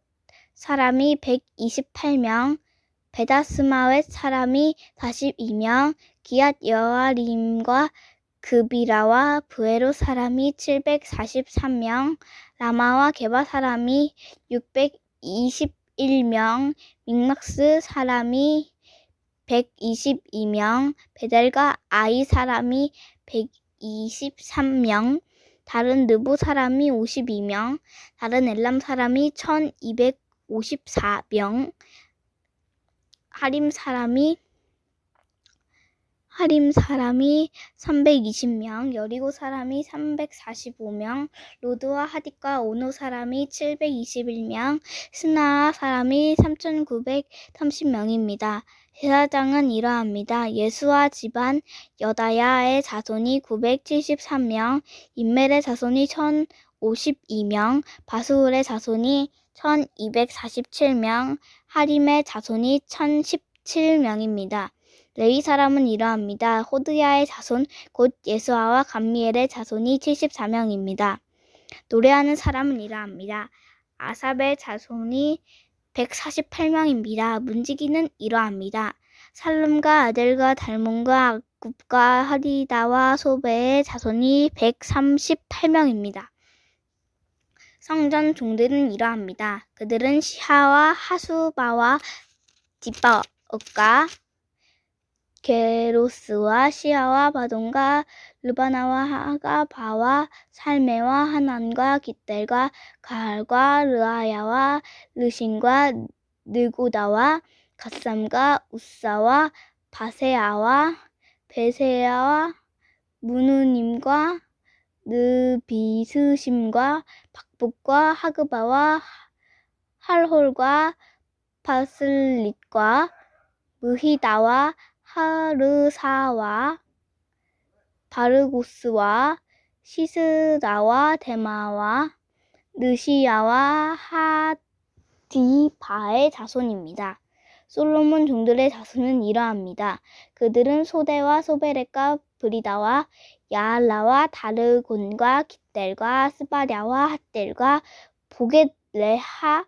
사람이 128명, 베다스마웻 사람이 42명, 기앗 여아림과 그비라와 브에로 사람이 743명, 라마와 게바 사람이 621명, 믹막스 사람이 122명, 베델과 아이 사람이 123명, 다른 느보 사람이 52명, 다른 엘람 사람이 1254명, 하림 사람이 320명, 여리고 사람이 345명, 로드와 하딕과 오노 사람이 721명, 스나아 사람이 3930명입니다. 제사장은 이러합니다. 예수아 집안 여다야의 자손이 973명, 임멜의 자손이 1052명, 바수울의 자손이 1247명, 하림의 자손이 1017명입니다. 레위 사람은 이러합니다. 호드야의 자손 곧 예수아와 감미엘의 자손이 74명입니다. 노래하는 사람은 이러합니다. 아삽의 자손이 148명입니다. 문지기는 이러합니다. 살룸과 아델과 달몬과 악굽과 하리다와 소베의 자손이 138명입니다. 성전 종들은 이러합니다. 그들은 시하와 하수바와 디바옷과 게로스와 시아와 바돈과 르바나와 하가바와 살메와 하난과 깃델과 가할과 르아야와 르신과 느고다와 갓삼과 우사와 바세아와 베세아와 무누님과 느비스심과 박복과 하그바와 할홀과 바슬릿과 무히다와 하르사와 바르고스와 시스라와 데마와 느시야와 하디바의 자손입니다. 솔로몬 종들의 자손은 이러합니다. 그들은 소대와 소베렉과 브리다와 야할라와 다르곤과 깃델과 스바랴와 핫델과 보겟레하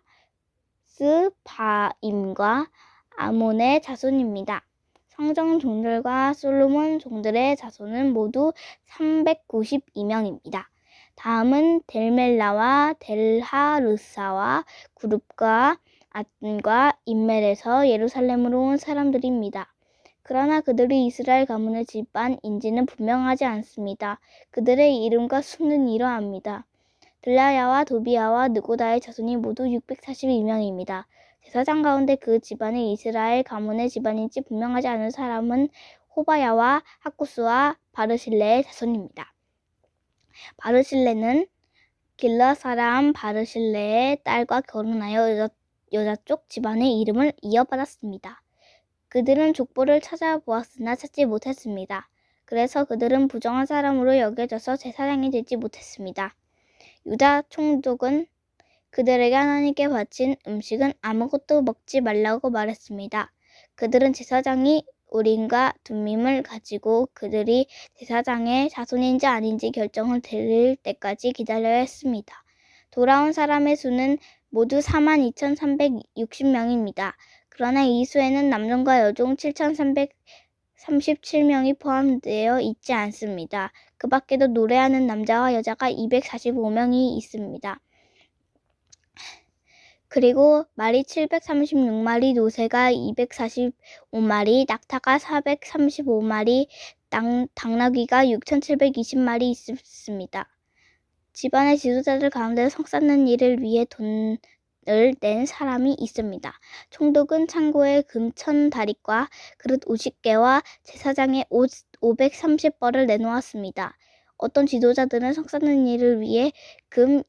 스바임과 아몬의 자손입니다. 성전 종들과 솔로몬 종들의 자손은 모두 392명입니다. 다음은 델멜라와 델하르사와 구룹과 아튼과 임멜에서 예루살렘으로 온 사람들입니다. 그러나 그들이 이스라엘 가문의 집안인지는 분명하지 않습니다. 그들의 이름과 수는 이러합니다. 들라야와 도비야와 느고다의 자손이 모두 642명입니다. 제사장 가운데 그 집안이 이스라엘 가문의 집안인지 분명하지 않은 사람은 호바야와 하쿠스와 바르실레의 자손입니다. 바르실레는 길라 사람 바르실레의 딸과 결혼하여 여자 쪽 집안의 이름을 이어받았습니다. 그들은 족보를 찾아보았으나 찾지 못했습니다. 그래서 그들은 부정한 사람으로 여겨져서 제사장이 되지 못했습니다. 유다 총독은 그들에게 하나님께 바친 음식은 아무것도 먹지 말라고 말했습니다. 그들은 제사장이 우림과 둠밈을 가지고 그들이 제사장의 자손인지 아닌지 결정을 내릴 때까지 기다려야 했습니다. 돌아온 사람의 수는 모두 42,360명입니다. 그러나 이 수에는 남종과 여종 7,337명이 포함되어 있지 않습니다. 그 밖에도 노래하는 남자와 여자가 245명이 있습니다. 그리고 말이 736마리, 노새가 245마리, 낙타가 435마리, 당나귀가 6,720마리 있습니다. 집안의 지도자들 가운데 성 쌓는 일을 위해 돈을 낸 사람이 있습니다. 총독은 창고에 금 1,000다리과 그릇 50개와 제사장의 옷 530벌을 내놓았습니다. 어떤 지도자들은 성 쌓는 일을 위해 금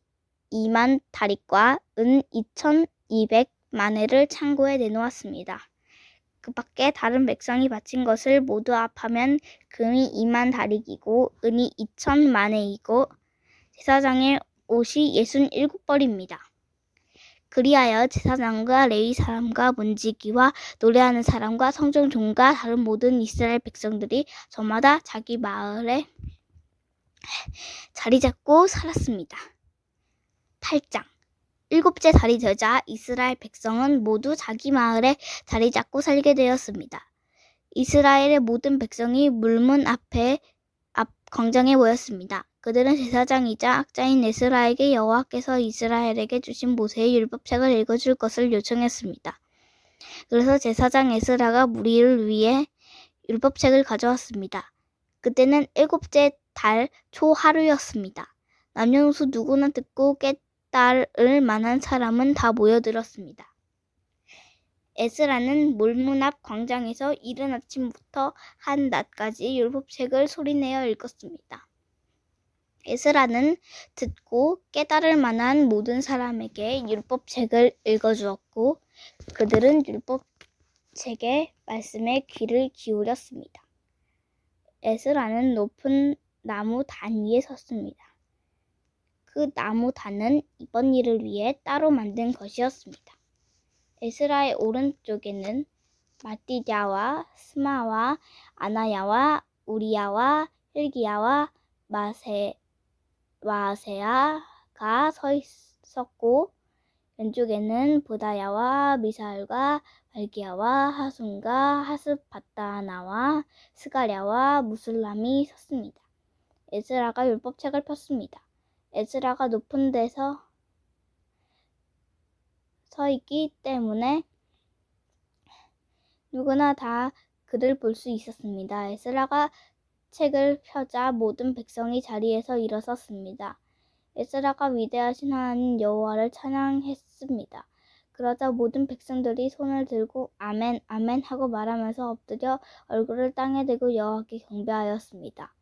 2만 다리과 은 2,200만회를 창고에 내놓았습니다. 그 밖에 다른 백성이 바친 것을 모두 합하면 금이 2만 다리이고 은이 2,000만회이고 제사장의 옷이 67벌입니다. 그리하여 제사장과 레위 사람과 문지기와 노래하는 사람과 성전 종과 다른 모든 이스라엘 백성들이 저마다 자기 마을에 자리 잡고 살았습니다. 8장. 7째 달이 되자 이스라엘 백성은 모두 자기 마을에 자리 잡고 살게 되었습니다. 이스라엘의 모든 백성이 물문 앞 광장에 모였습니다. 그들은 제사장이자 학자인 에스라에게 여호와께서 이스라엘에게 주신 모세의 율법책을 읽어줄 것을 요청했습니다. 그래서 제사장 에스라가 무리를 위해 율법책을 가져왔습니다. 그때는 7째 달 초하루였습니다. 남녀노소 누구나 듣고 깨달을 만한 사람은 다 모여들었습니다. 에스라는 물문 앞 광장에서 이른 아침부터 한 낮까지 율법책을 소리내어 읽었습니다. 에스라는 듣고 깨달을 만한 모든 사람에게 율법책을 읽어주었고 그들은 율법책의 말씀에 귀를 기울였습니다. 에스라는 높은 나무 단 위에 섰습니다. 그 나무 단은 이번 일을 위해 따로 만든 것이었습니다. 에스라의 오른쪽에는 마띠랴와 스마와 아나야와 우리야와 힐기야와 마세야가 서 있었고 왼쪽에는 보다야와 미사엘과 발기야와 하순과 하스바다나와 스가랴와 무술람이 섰습니다. 에스라가 율법책을 폈습니다. 에스라가 높은 데서 서 있기 때문에 누구나 다 그를 볼 수 있었습니다. 에스라가 책을 펴자 모든 백성이 자리에서 일어섰습니다. 에스라가 위대하신 하나님 여호와를 찬양했습니다. 그러자 모든 백성들이 손을 들고 아멘 아멘 하고 말하면서 엎드려 얼굴을 땅에 대고 여호와께 경배하였습니다.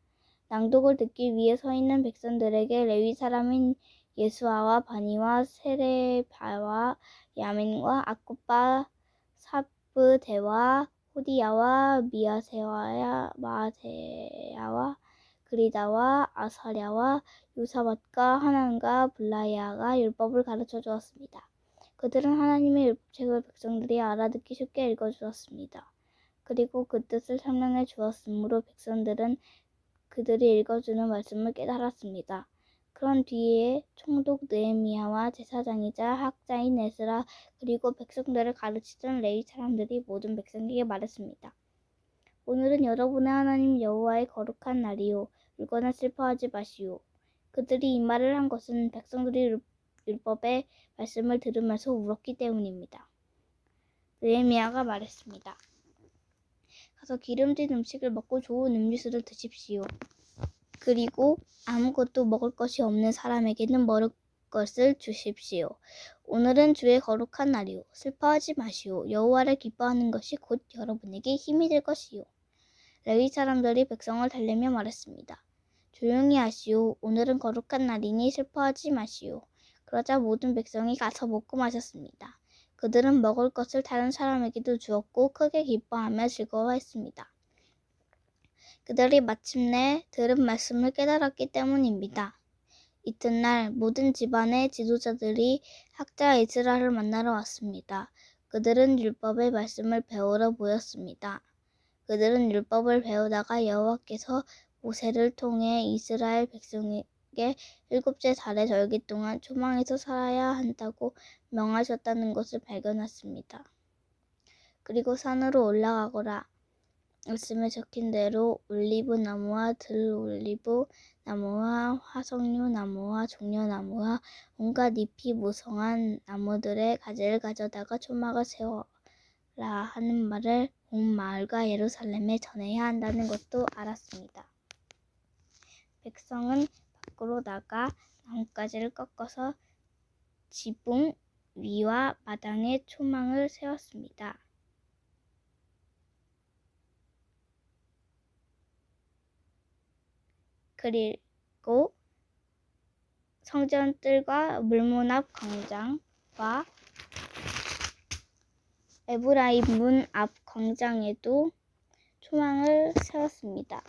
낭독을 듣기 위해 서 있는 백성들에게 레위 사람인 예수아와 바니와 세레바와 야민과 아콧바 사브대와 호디야와 미야세와 마세야와 그리다와 아사랴와 요사밧과 하난과 블라야가 율법을 가르쳐 주었습니다. 그들은 하나님의 율법책을 백성들이 알아듣기 쉽게 읽어주었습니다. 그리고 그 뜻을 설명해 주었으므로 백성들은 그들이 읽어주는 말씀을 깨달았습니다. 그런 뒤에 총독 느헤미야와 제사장이자 학자인 에스라 그리고 백성들을 가르치던 레위 사람들이 모든 백성에게 말했습니다. 오늘은 여러분의 하나님 여호와의 거룩한 날이요. 울거나 슬퍼하지 마시오. 그들이 이 말을 한 것은 백성들이 율법의 말씀을 들으면서 울었기 때문입니다. 느헤미야가 말했습니다. 가서 기름진 음식을 먹고 좋은 음료수를 드십시오. 그리고 아무것도 먹을 것이 없는 사람에게는 먹을 것을 주십시오. 오늘은 주의 거룩한 날이오. 슬퍼하지 마시오. 여호와를 기뻐하는 것이 곧 여러분에게 힘이 될 것이요. 레위 사람들이 백성을 달래며 말했습니다. 조용히 하시오. 오늘은 거룩한 날이니 슬퍼하지 마시오. 그러자 모든 백성이 가서 먹고 마셨습니다. 그들은 먹을 것을 다른 사람에게도 주었고 크게 기뻐하며 즐거워했습니다. 그들이 마침내 들은 말씀을 깨달았기 때문입니다. 이튿날 모든 집안의 지도자들이 학자 에스라를 만나러 왔습니다. 그들은 율법의 말씀을 배우러 모였습니다. 그들은 율법을 배우다가 여호와께서 모세를 통해 이스라엘 백성에게 7째 달의 절기 동안 초망에서 살아야 한다고 명하셨다는 것을 발견했습니다. 그리고 산으로 올라가거라. 말씀에 적힌 대로 올리브 나무와 들올리브 나무와 화석류 나무와 종려나무와 온갖 잎이 무성한 나무들의 가지를 가져다가 초막을 세워라 하는 말을 온 마을과 예루살렘에 전해야 한다는 것도 알았습니다. 백성은 밖으로 나가 나뭇가지를 꺾어서 지붕 위와 마당에 초망을 세웠습니다. 그리고 성전 뜰과 물문 앞 광장과 에브라임 문 앞 광장에도 초망을 세웠습니다.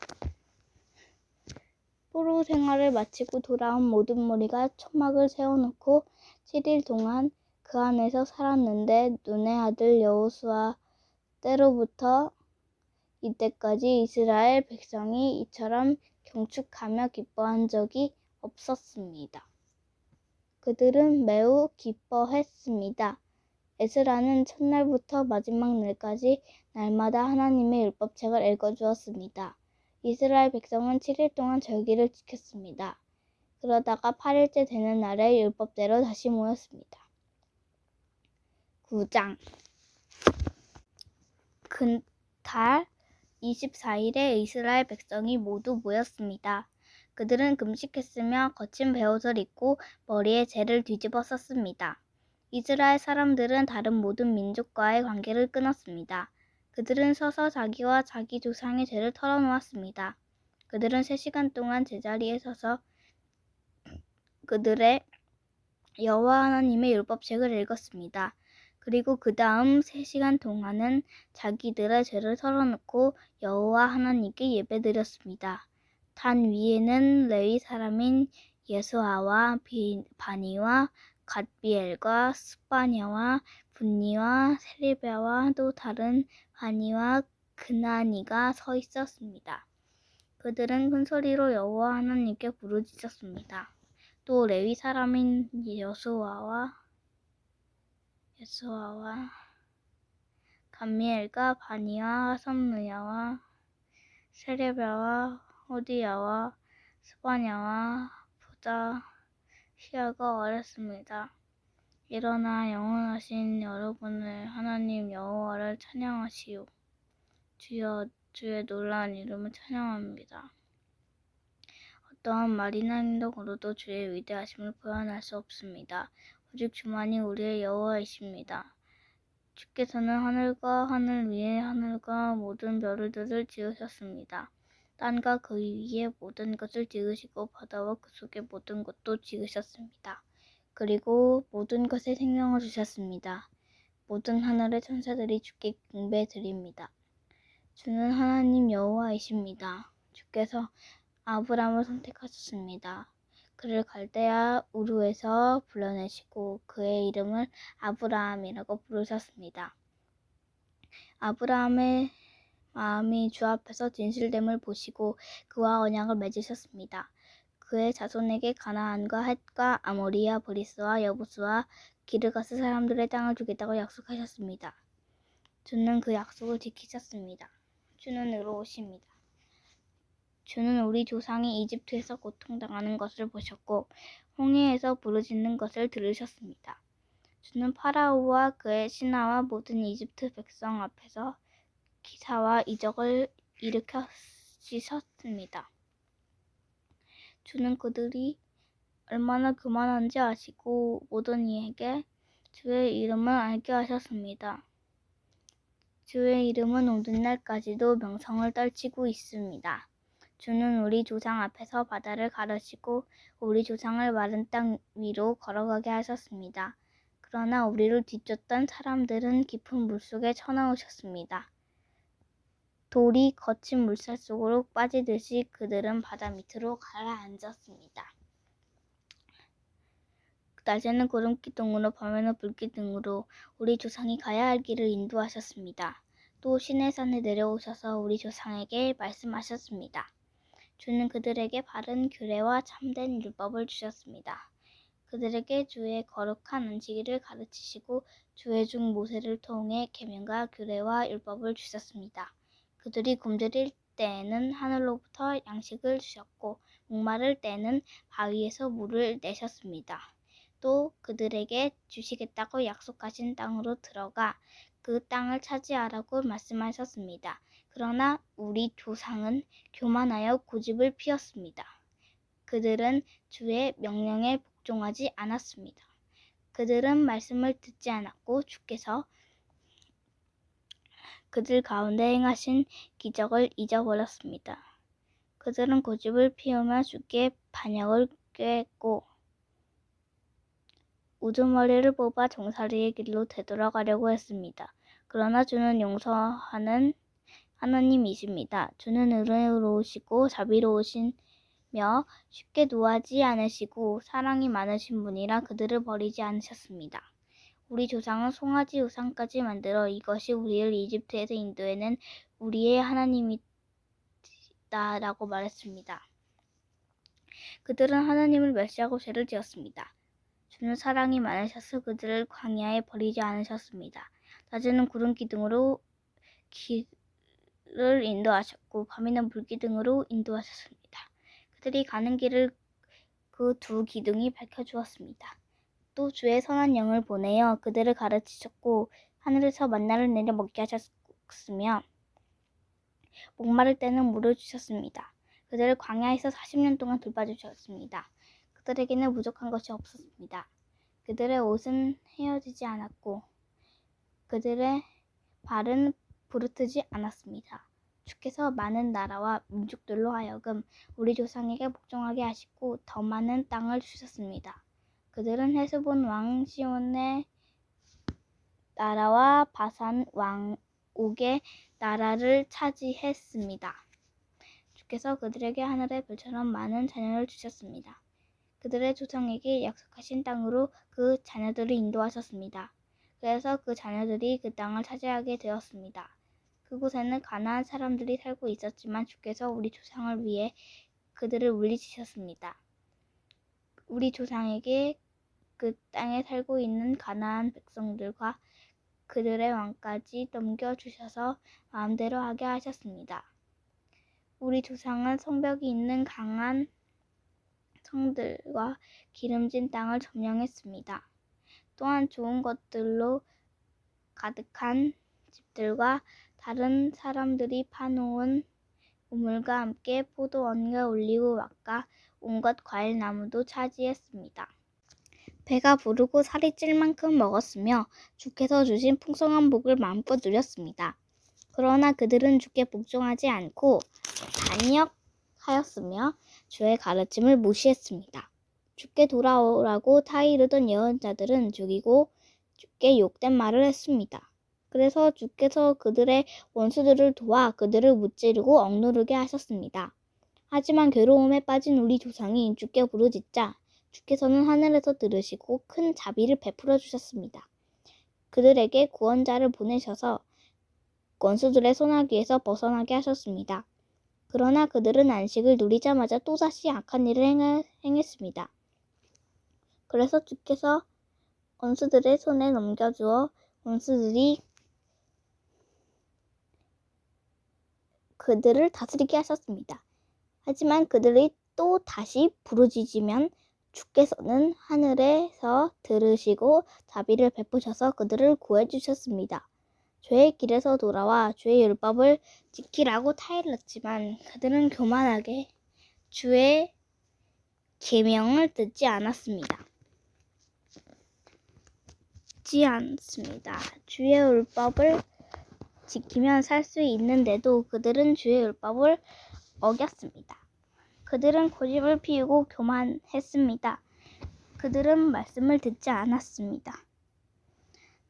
포로 생활을 마치고 돌아온 모든 무리가 초막을 세워놓고 7일 동안 그 안에서 살았는데 눈의 아들 여호수아 때로부터 이때까지 이스라엘 백성이 이처럼 경축하며 기뻐한 적이 없었습니다. 그들은 매우 기뻐했습니다. 에스라는 첫날부터 마지막 날까지 날마다 하나님의 율법책을 읽어주었습니다. 이스라엘 백성은 7일 동안 절기를 지켰습니다. 그러다가 8일째 되는 날에 율법대로 다시 모였습니다. 9장 근달 24일에 이스라엘 백성이 모두 모였습니다. 그들은 금식했으며 거친 베옷을 입고 머리에 재를 뒤집어 썼습니다. 이스라엘 사람들은 다른 모든 민족과의 관계를 끊었습니다. 그들은 서서 자기와 자기 조상의 죄를 털어놓았습니다. 그들은 3시간 동안 제자리에 서서 그들의 여호와 하나님의 율법책을 읽었습니다. 그리고 그 다음 3시간 동안은 자기들의 죄를 털어놓고 여호와 하나님께 예배드렸습니다. 단 위에는 레위 사람인 예수아와 바니와 갓비엘과 스바냐와 분니와 세레비야와 또 다른 바니와 그나니가 서 있었습니다. 그들은 큰 소리로 여호와 하나님께 부르짖었습니다. 또 레위 사람인 여수아와 예수아와 감미엘과 바니와 섬느야와 세레비아와 호디야와 스바냐와 부다시아가 어렸습니다. 일어나 영원하신 여러분을 하나님 여호와를 찬양하시오. 주여 주의 놀라운 이름을 찬양합니다. 어떠한 말이나 행동으로도 주의 위대하심을 표현할 수 없습니다. 오직 주만이 우리의 여호와이십니다. 주께서는 하늘과 하늘 위에 하늘과 모든 별들을 지으셨습니다. 땅과 그 위에 모든 것을 지으시고 바다와 그 속의 모든 것도 지으셨습니다. 그리고 모든 것에 생명을 주셨습니다. 모든 하늘의 천사들이 주께 경배드립니다. 주는 하나님 여호와이십니다. 주께서 아브람을 선택하셨습니다. 그를 갈대아 우르에서 불러내시고 그의 이름을 아브라함이라고 부르셨습니다. 아브라함의 마음이 주 앞에서 진실됨을 보시고 그와 언약을 맺으셨습니다. 그의 자손에게 가나안과 헷과 아모리와 브리스와 여부스와 기르가스 사람들의 땅을 주겠다고 약속하셨습니다. 주는 그 약속을 지키셨습니다. 주는 의로우십니다. 주는 우리 조상이 이집트에서 고통당하는 것을 보셨고 홍해에서 부르짖는 것을 들으셨습니다. 주는 파라오와 그의 신하와 모든 이집트 백성 앞에서 기사와 이적을 일으키셨습니다. 주는 그들이 얼마나 교만한지 아시고 모든 이에게 주의 이름을 알게 하셨습니다. 주의 이름은 오늘날까지도 명성을 떨치고 있습니다. 주는 우리 조상 앞에서 바다를 가르시고 우리 조상을 마른 땅 위로 걸어가게 하셨습니다. 그러나 우리를 뒤쫓던 사람들은 깊은 물속에 쳐넣으셨습니다. 돌이 거친 물살 속으로 빠지듯이 그들은 바다 밑으로 가라앉았습니다. 낮에는 구름 기둥으로 밤에는 불 기둥으로 우리 조상이 가야 할 길을 인도하셨습니다. 또 시내산에 내려오셔서 우리 조상에게 말씀하셨습니다. 주는 그들에게 바른 규례와 참된 율법을 주셨습니다. 그들에게 주의 거룩한 안식일을 가르치시고 주의 종 모세를 통해 계명과 규례와 율법을 주셨습니다. 그들이 굶주릴 때에는 하늘로부터 양식을 주셨고 목마를 때에는 바위에서 물을 내셨습니다. 또 그들에게 주시겠다고 약속하신 땅으로 들어가 그 땅을 차지하라고 말씀하셨습니다. 그러나 우리 조상은 교만하여 고집을 피웠습니다. 그들은 주의 명령에 복종하지 않았습니다. 그들은 말씀을 듣지 않았고 주께서 그들 가운데 행하신 기적을 잊어버렸습니다. 그들은 고집을 피우며 주께 반역을 꾀했고 우두머리를 뽑아 종살이의 길로 되돌아가려고 했습니다. 그러나 주는 용서하는 하나님이십니다. 주는 의로우시고 자비로우시며 쉽게 노하지 않으시고 사랑이 많으신 분이라 그들을 버리지 않으셨습니다. 우리 조상은 송아지 우상까지 만들어 이것이 우리를 이집트에서 인도해낸 우리의 하나님이다라고 말했습니다. 그들은 하나님을 멸시하고 죄를 지었습니다. 주는 사랑이 많으셔서 그들을 광야에 버리지 않으셨습니다. 낮에는 구름 기둥으로 길을 인도하셨고 밤에는 불기둥으로 인도하셨습니다. 그들이 가는 길을 그 두 기둥이 밝혀주었습니다. 또 주의 선한 영을 보내어 그들을 가르치셨고 하늘에서 만나를 내려 먹게 하셨으며 목마를 때는 물을 주셨습니다. 그들을 광야에서 40년 동안 돌봐주셨습니다. 그들에게는 부족한 것이 없었습니다. 그들의 옷은 헤어지지 않았고 그들의 발은 부르트지 않았습니다. 주께서 많은 나라와 민족들로 하여금 우리 조상에게 복종하게 하시고 더 많은 땅을 주셨습니다. 그들은 헤스본 왕 시온의 나라와 바산 왕 옥의 나라를 차지했습니다. 주께서 그들에게 하늘의 별처럼 많은 자녀를 주셨습니다. 그들의 조상에게 약속하신 땅으로 그 자녀들을 인도하셨습니다. 그래서 그 자녀들이 그 땅을 차지하게 되었습니다. 그곳에는 가나안 사람들이 살고 있었지만 주께서 우리 조상을 위해 그들을 물리치셨습니다. 우리 조상에게 그 땅에 살고 있는 가나안 백성들과 그들의 왕까지 넘겨주셔서 마음대로 하게 하셨습니다. 우리 조상은 성벽이 있는 강한 성들과 기름진 땅을 점령했습니다. 또한 좋은 것들로 가득한 집들과 다른 사람들이 파놓은 우물과 함께 포도원과 올리브밭과 온갖 과일나무도 차지했습니다. 배가 부르고 살이 찔 만큼 먹었으며 주께서 주신 풍성한 복을 마음껏 누렸습니다. 그러나 그들은 주께 복종하지 않고 반역하였으며 주의 가르침을 무시했습니다. 주께 돌아오라고 타이르던 예언자들은 죽이고 주께 욕된 말을 했습니다. 그래서 주께서 그들의 원수들을 도와 그들을 무찌르고 억누르게 하셨습니다. 하지만 괴로움에 빠진 우리 조상이 주께 부르짖자 주께서는 하늘에서 들으시고 큰 자비를 베풀어 주셨습니다. 그들에게 구원자를 보내셔서 원수들의 손아귀에서 벗어나게 하셨습니다. 그러나 그들은 안식을 누리자마자 또다시 악한 일을 행했습니다. 그래서 주께서 원수들의 손에 넘겨주어 원수들이 그들을 다스리게 하셨습니다. 하지만 그들이 또 다시 부르짖으면 주께서는 하늘에서 들으시고 자비를 베푸셔서 그들을 구해주셨습니다. 죄의 길에서 돌아와 주의 율법을 지키라고 타일렀지만 그들은 교만하게 주의 계명을 듣지 않았습니다. 주의 율법을 지키면 살 수 있는데도 그들은 주의 율법을 어겼습니다. 그들은 고집을 피우고 교만했습니다. 그들은 말씀을 듣지 않았습니다.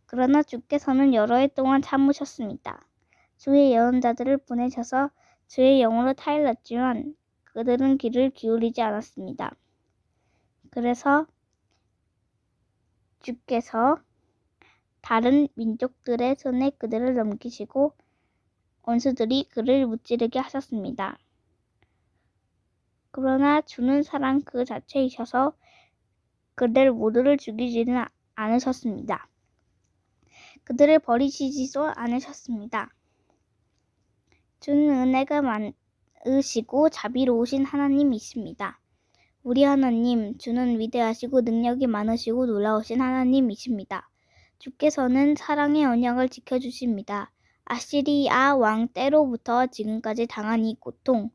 그러나 주께서는 여러 해 동안 참으셨습니다. 주의 예언자들을 보내셔서 주의 영으로 타일렀지만 그들은 귀를 기울이지 않았습니다. 그래서 주께서 다른 민족들의 손에 그들을 넘기시고 원수들이 그를 무찌르게 하셨습니다. 그러나 주는 사랑 그 자체이셔서 그들 모두를 죽이지는 않으셨습니다. 그들을 버리시지도 않으셨습니다. 주는 은혜가 많으시고 자비로우신 하나님이십니다. 우리 하나님, 주는 위대하시고 능력이 많으시고 놀라우신 하나님이십니다. 주께서는 사랑의 언약을 지켜주십니다. 아시리아 왕 때로부터 지금까지 당한 이 고통,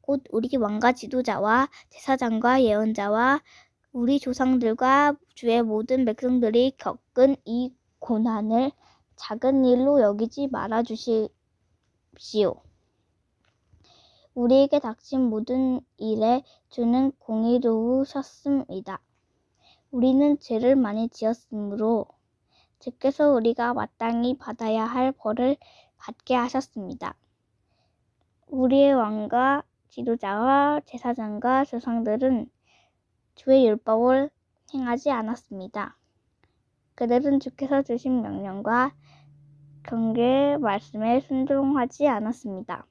곧 우리 왕과 지도자와 제사장과 예언자와 우리 조상들과 주의 모든 백성들이 겪은 이 고난을 작은 일로 여기지 말아 주십시오. 우리에게 닥친 모든 일에 주는 공의로우셨습니다. 우리는 죄를 많이 지었으므로 주께서 우리가 마땅히 받아야 할 벌을 받게 하셨습니다. 우리의 왕과 지도자와 제사장과 조상들은 주의 율법을 행하지 않았습니다. 그들은 주께서 주신 명령과 경계의 말씀에 순종하지 않았습니다.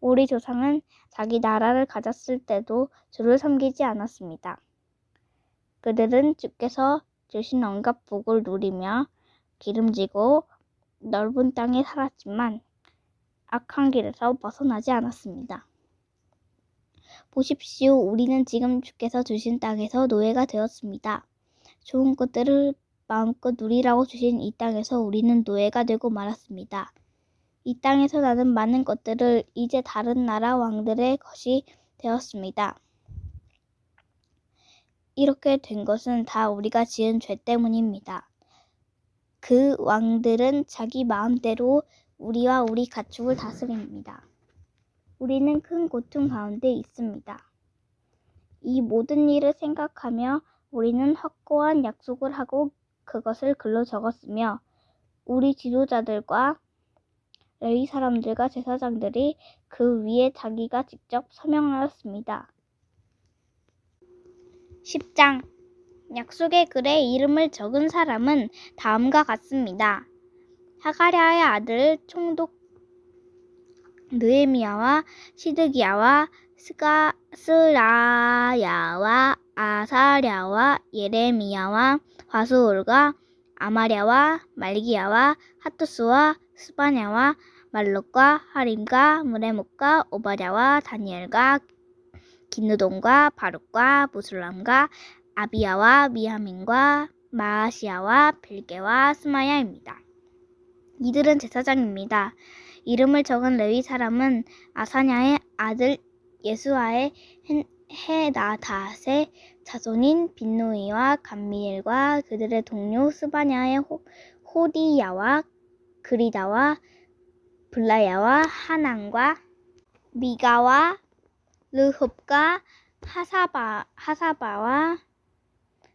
우리 조상은 자기 나라를 가졌을 때도 주를 섬기지 않았습니다. 그들은 주께서 주신 온갖 복을 누리며 기름지고 넓은 땅에 살았지만 악한 길에서 벗어나지 않았습니다. 보십시오. 우리는 지금 주께서 주신 땅에서 노예가 되었습니다. 좋은 것들을 마음껏 누리라고 주신 이 땅에서 우리는 노예가 되고 말았습니다. 이 땅에서 나는 많은 것들을 이제 다른 나라 왕들의 것이 되었습니다. 이렇게 된 것은 다 우리가 지은 죄 때문입니다. 그 왕들은 자기 마음대로 우리와 우리 가축을 다스립니다. 우리는 큰 고통 가운데 있습니다. 이 모든 일을 생각하며 우리는 확고한 약속을 하고 그것을 글로 적었으며 우리 지도자들과 레위 사람들과 제사장들이 그 위에 자기가 직접 서명하였습니다. 10장 약속의 글에 이름을 적은 사람은 다음과 같습니다. 하가랴의 아들 총독 느헤미야와 시드기야와 스라야와 아사랴와 예레미야와 바수올과 아마랴와 말기야와 하투스와 스바냐와 말롯과 하림과 무레목과 오바댜와 다니엘과 기느돈과 바룩과 무술람과 아비야와 미야민과 마아시야와 빌게와 스마야입니다. 이들은 제사장입니다. 이름을 적은 레위 사람은 아사냐의 아들 예수아의 헤나닷의 자손인 빈누이와 감미엘과 그들의 동료 스바냐의 호디야와 그리다와 블라야와 하난과 미가와 르흡과 하사바와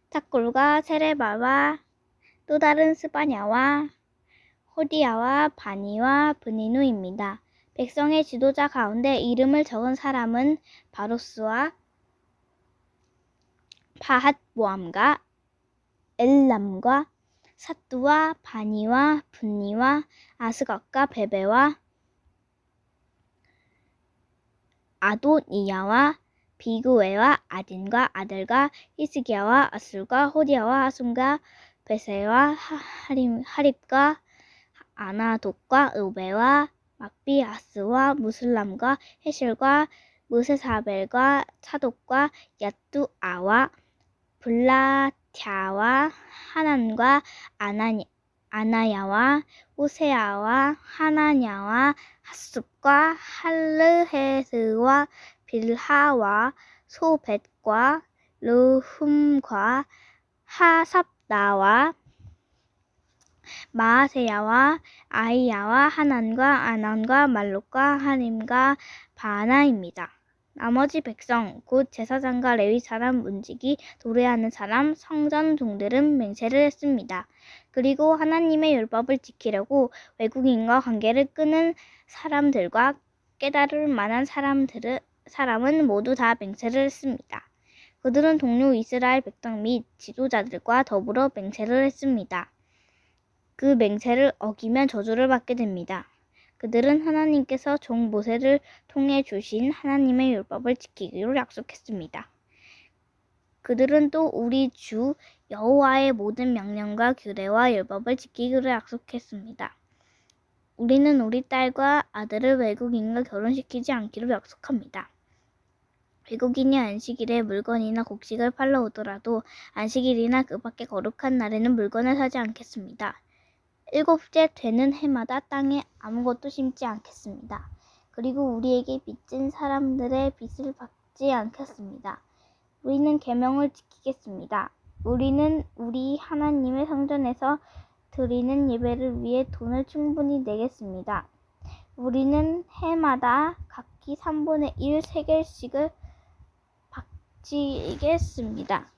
탁골과 세레바와 또 다른 스바냐와 호디야와 바니와 브니누입니다. 백성의 지도자 가운데 이름을 적은 사람은 바로스와 바핫모암과 엘람과 사뚜와 바니와 분니와 아스갓과 베베와 아도니야와 비그웨와 아딘과 아들과 히스기야와 아술과 호디야와 하숨과 베세와 하립과 아나돗과 의베와 막비아스와 무슬람과 헤실과 무세사벨과 차독과 야뚜아와 블라թ야와 하난과 아나야와 우세야와 하나냐와 핫숲과 할르헤스와 빌하와 소벳과 르훔과 하삽나와 마아세야와 아이야와 하난과 아난과 말롯과 하림과 바나입니다. 나머지 백성 곧 제사장과 레위 사람 문지기 노래하는 사람 성전 종들은 맹세를 했습니다. 그리고 하나님의 율법을 지키려고 외국인과 관계를 끊은 사람들과 깨달을 만한 사람은 모두 다 맹세를 했습니다. 그들은 동료 이스라엘 백성 및 지도자들과 더불어 맹세를 했습니다. 그 맹세를 어기면 저주를 받게 됩니다. 그들은 하나님께서 종 모세를 통해 주신 하나님의 율법을 지키기로 약속했습니다. 그들은 또 우리 주 여호와의 모든 명령과 규례와 율법을 지키기로 약속했습니다. 우리는 우리 딸과 아들을 외국인과 결혼시키지 않기로 약속합니다. 외국인이 안식일에 물건이나 곡식을 팔러 오더라도 안식일이나 그 밖에 거룩한 날에는 물건을 사지 않겠습니다. 일곱째 되는 해마다 땅에 아무것도 심지 않겠습니다. 그리고 우리에게 빚진 사람들의 빚을 받지 않겠습니다. 우리는 계명을 지키겠습니다. 우리는 우리 하나님의 성전에서 드리는 예배를 위해 돈을 충분히 내겠습니다. 우리는 해마다 각기 3분의 1 세겔씩을 바치겠습니다.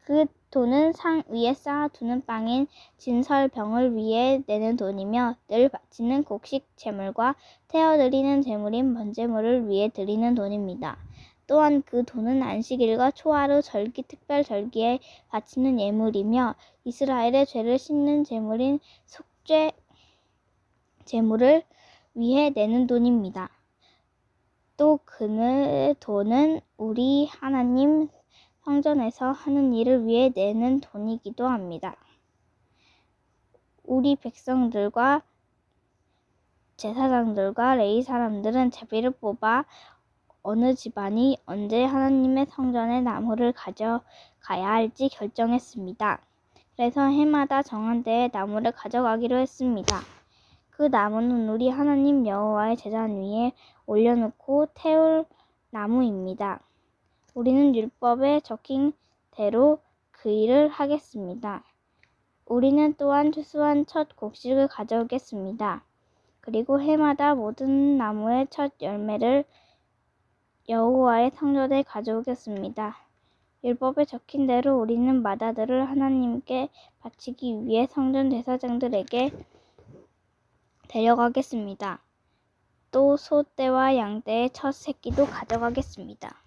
그 돈은 상 위에 쌓아두는 빵인 진설병을 위해 내는 돈이며 늘 바치는 곡식 제물과 태워드리는 제물인 번제물을 위해 드리는 돈입니다. 또한 그 돈은 안식일과 초하루 절기 특별 절기에 바치는 예물이며 이스라엘의 죄를 씻는 제물인 속죄 제물을 위해 내는 돈입니다. 또 그 돈은 우리 하나님 성전에서 하는 일을 위해 내는 돈이기도 합니다. 우리 백성들과 제사장들과 레위 사람들은 제비를 뽑아 어느 집안이 언제 하나님의 성전에 나무를 가져가야 할지 결정했습니다. 그래서 해마다 정한 때에 나무를 가져가기로 했습니다. 그 나무는 우리 하나님 여호와의 제단 위에 올려놓고 태울 나무입니다. 우리는 율법에 적힌 대로 그 일을 하겠습니다. 우리는 또한 추수한 첫 곡식을 가져오겠습니다. 그리고 해마다 모든 나무의 첫 열매를 여호와의 성전에 가져오겠습니다. 율법에 적힌 대로 우리는 마다들을 하나님께 바치기 위해 성전 제사장들에게 데려가겠습니다. 또 소떼와 양떼의 첫 새끼도 가져가겠습니다.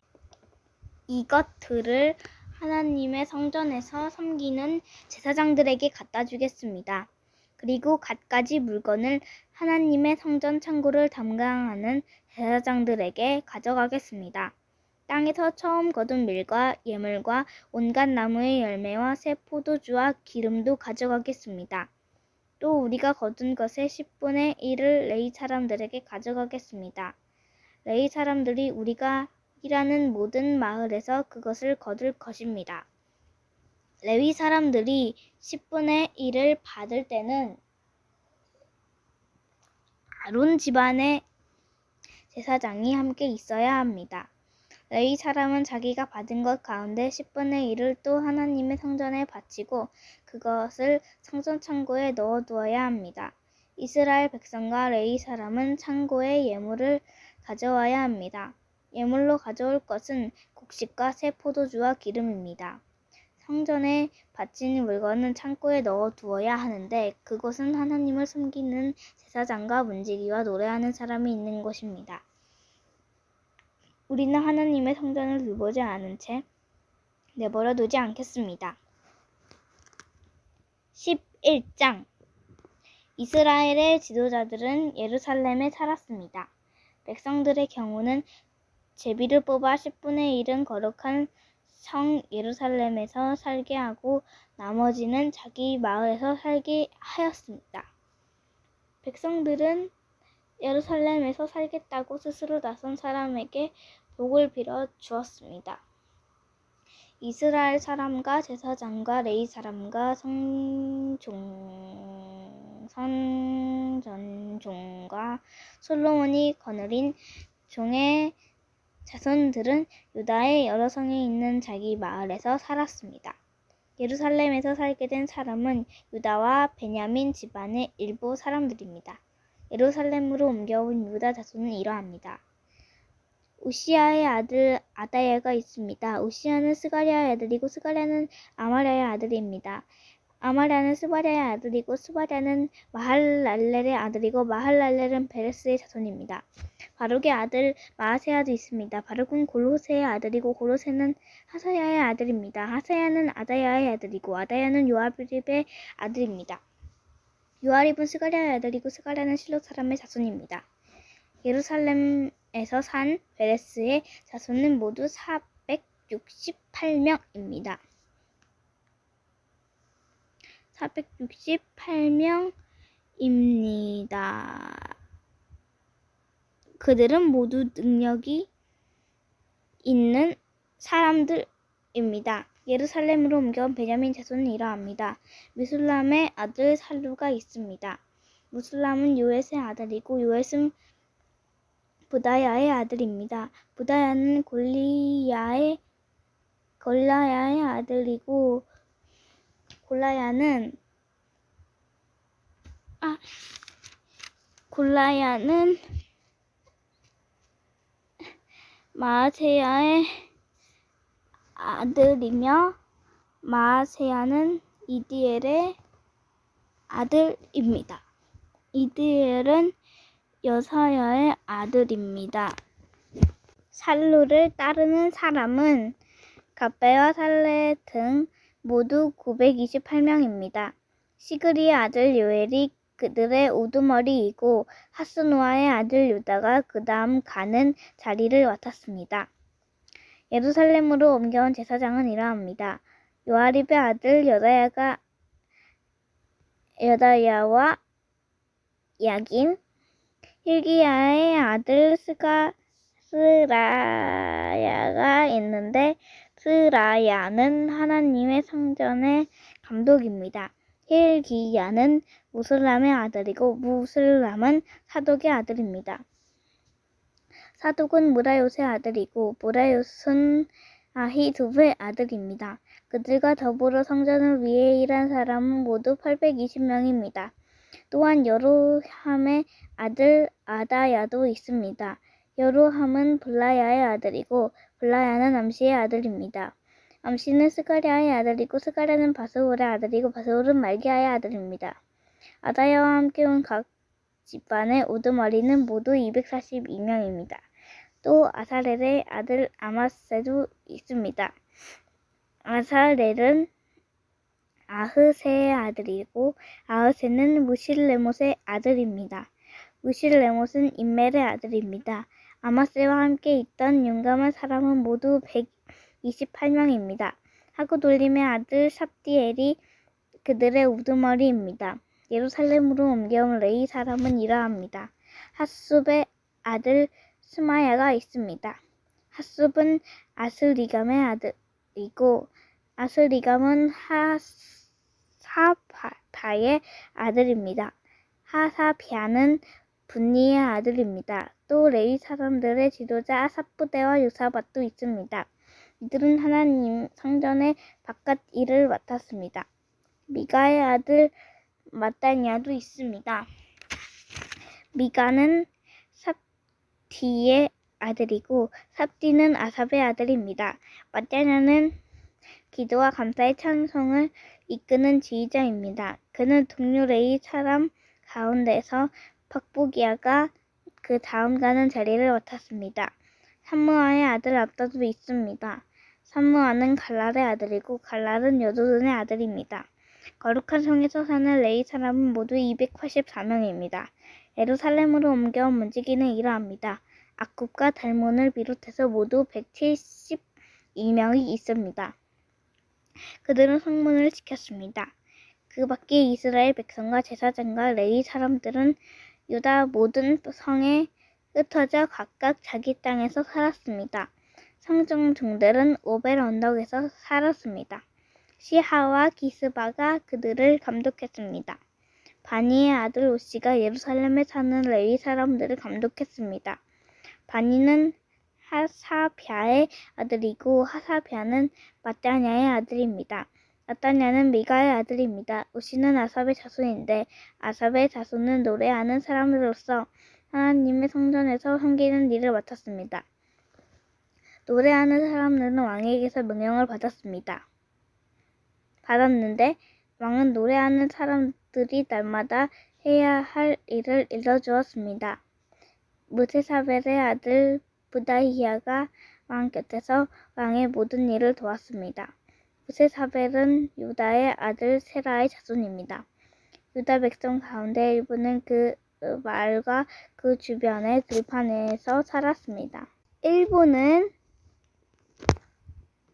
이것들을 하나님의 성전에서 섬기는 제사장들에게 갖다 주겠습니다. 그리고 갖가지 물건을 하나님의 성전 창고를 담당하는 제사장들에게 가져가겠습니다. 땅에서 처음 거둔 밀과 예물과 온갖 나무의 열매와 새 포도주와 기름도 가져가겠습니다. 또 우리가 거둔 것의 10분의 1을 레위 사람들에게 가져가겠습니다. 레위 사람들이 우리가 일하는 모든 마을에서 그것을 거둘 것입니다. 레위 사람들이 10분의 1을 받을 때는 아론 집안의 제사장이 함께 있어야 합니다. 레위 사람은 자기가 받은 것 가운데 10분의 1을 또 하나님의 성전에 바치고 그것을 성전 창고에 넣어두어야 합니다. 이스라엘 백성과 레위 사람은 창고에 예물을 가져와야 합니다. 예물로 가져올 것은 곡식과 새 포도주와 기름입니다. 성전에 바친 물건은 창고에 넣어두어야 하는데 그곳은 하나님을 섬기는 제사장과 문지기와 노래하는 사람이 있는 곳입니다. 우리는 하나님의 성전을 돌보지 않은 채 내버려 두지 않겠습니다. 11장 이스라엘의 지도자들은 예루살렘에 살았습니다. 백성들의 경우는 제비를 뽑아 10분의 1은 거룩한 성 예루살렘에서 살게 하고 나머지는 자기 마을에서 살게 하였습니다. 백성들은 예루살렘에서 살겠다고 스스로 나선 사람에게 복을 빌어 주었습니다. 이스라엘 사람과 제사장과 레위 사람과 선전종과 솔로몬이 거느린 종의 자손들은 유다의 여러 성에 있는 자기 마을에서 살았습니다. 예루살렘에서 살게 된 사람은 유다와 베냐민 집안의 일부 사람들입니다. 예루살렘으로 옮겨온 유다 자손은 이러합니다. 우시야의 아들 아다야가 있습니다. 우시야는 스가랴의 아들이고 스가랴는 아마랴의 아들입니다. 아마랴는 스바랴의 아들이고 스바랴는 마할랄렐의 아들이고 마할랄렐은 베레스의 자손입니다. 바룩의 아들 마아세야도 있습니다. 바룩은 골호세의 아들이고 골호세는 하사야의 아들입니다. 하사야는 아다야의 아들이고 아다야는 요아립의 아들입니다. 요아립은 스가랴의 아들이고 스가랴는 실로 사람의 자손입니다. 예루살렘에서 산 베레스의 자손은 모두 468명입니다. 468명입니다. 그들은 모두 능력이 있는 사람들입니다. 예루살렘으로 옮겨온 베냐민 자손은 이러합니다. 미술람의 아들 살루가 있습니다. 무술람은 요엣의 아들이고 요엣은 부다야의 아들입니다. 부다야는 골라야의 아들이고 골라야는 마아세야의 아들이며 마아세야는 이디엘의 아들입니다. 이디엘은 여사야의 아들입니다. 살루를 따르는 사람은 갑배와 살레 등 모두 928명입니다. 시그리의 아들 요엘이 그들의 우두머리이고 하스누아의 아들 유다가 그 다음 가는 자리를 맡았습니다. 예루살렘으로 옮겨온 제사장은 이러합니다. 요아립의 아들 여다야와 야긴, 힐기야의 아들 스라야가 있는데 스라야는 하나님의 성전의 감독입니다. 힐기야는 무슬람의 아들이고 무슬람은 사독의 아들입니다. 사독은 무라요스의 아들이고 무라요스는 아히두브의 아들입니다. 그들과 더불어 성전을 위해 일한 사람은 모두 820명입니다. 또한 여로함의 아들 아다야도 있습니다. 여로함은 블라야의 아들이고 블라야는 암시의 아들입니다. 암시는 스가랴의 아들이고 스가랴는 바스홀의 아들이고 바스홀은 말기야의 아들입니다. 아다야와 함께 온 각 집안의 우두머리는 모두 242명입니다. 또 아사렐의 아들 아마세도 있습니다. 아사렐은 아흐세의 아들이고 아흐세는 무실레못의 아들입니다. 무실레못은 임멜의 아들입니다. 아마스와 함께 있던 용감한 사람은 모두 128명입니다. 하고 돌림의 아들 삽디엘이 그들의 우두머리입니다. 예루살렘으로 옮겨온 레위 사람은 이러합니다. 핫숲의 아들 스마야가 있습니다. 핫숲은 아슬리감의 아들이고 아슬리감은 하사바의 아들입니다. 하사비아는 분니의 아들입니다. 또 레위 사람들의 지도자 삽부대와 요사밧도 있습니다. 이들은 하나님 성전의 바깥 일을 맡았습니다. 미가의 아들 마따냐도 있습니다. 미가는 삽디의 아들이고 삽디는 아삽의 아들입니다. 마따냐는 기도와 감사의 찬송을 이끄는 지휘자입니다. 그는 동료 레위 사람 가운데서 박보기야가 그 다음 가는 자리를 맡았습니다. 삼무아의 아들 압다도 있습니다. 삼무아는 갈랄의 아들이고 갈랄은 여두둔의 아들입니다. 거룩한 성에서 사는 레위 사람은 모두 284명입니다. 예루살렘으로 옮겨온 문지기는 이러합니다. 악굽과 달몬을 비롯해서 모두 172명이 있습니다. 그들은 성문을 지켰습니다. 그 밖에 이스라엘 백성과 제사장과 레위 사람들은 유다 모든 성에 흩어져 각각 자기 땅에서 살았습니다. 성전 종들은 오벨 언덕에서 살았습니다. 시하와 기스바가 그들을 감독했습니다. 바니의 아들 오시가 예루살렘에 사는 레위 사람들을 감독했습니다. 바니는 하사비아의 아들이고 하사비아는 마따냐의 아들입니다. 마따냐는 미가의 아들입니다. 오시는 아삽의 자손인데 아삽의 자손은 노래하는 사람으로서 하나님의 성전에서 섬기는 일을 맡았습니다. 노래하는 사람들은 왕에게서 명령을 받았는데 왕은 노래하는 사람들이 날마다 해야 할 일을 일러주었습니다. 무세사벨의 아들 부다히야가 왕 곁에서 왕의 모든 일을 도왔습니다. 무세사벨은 유다의 아들 세라의 자손입니다. 유다 백성 가운데 일부는 그 마을과 그 주변의 들판에서 살았습니다. 일부는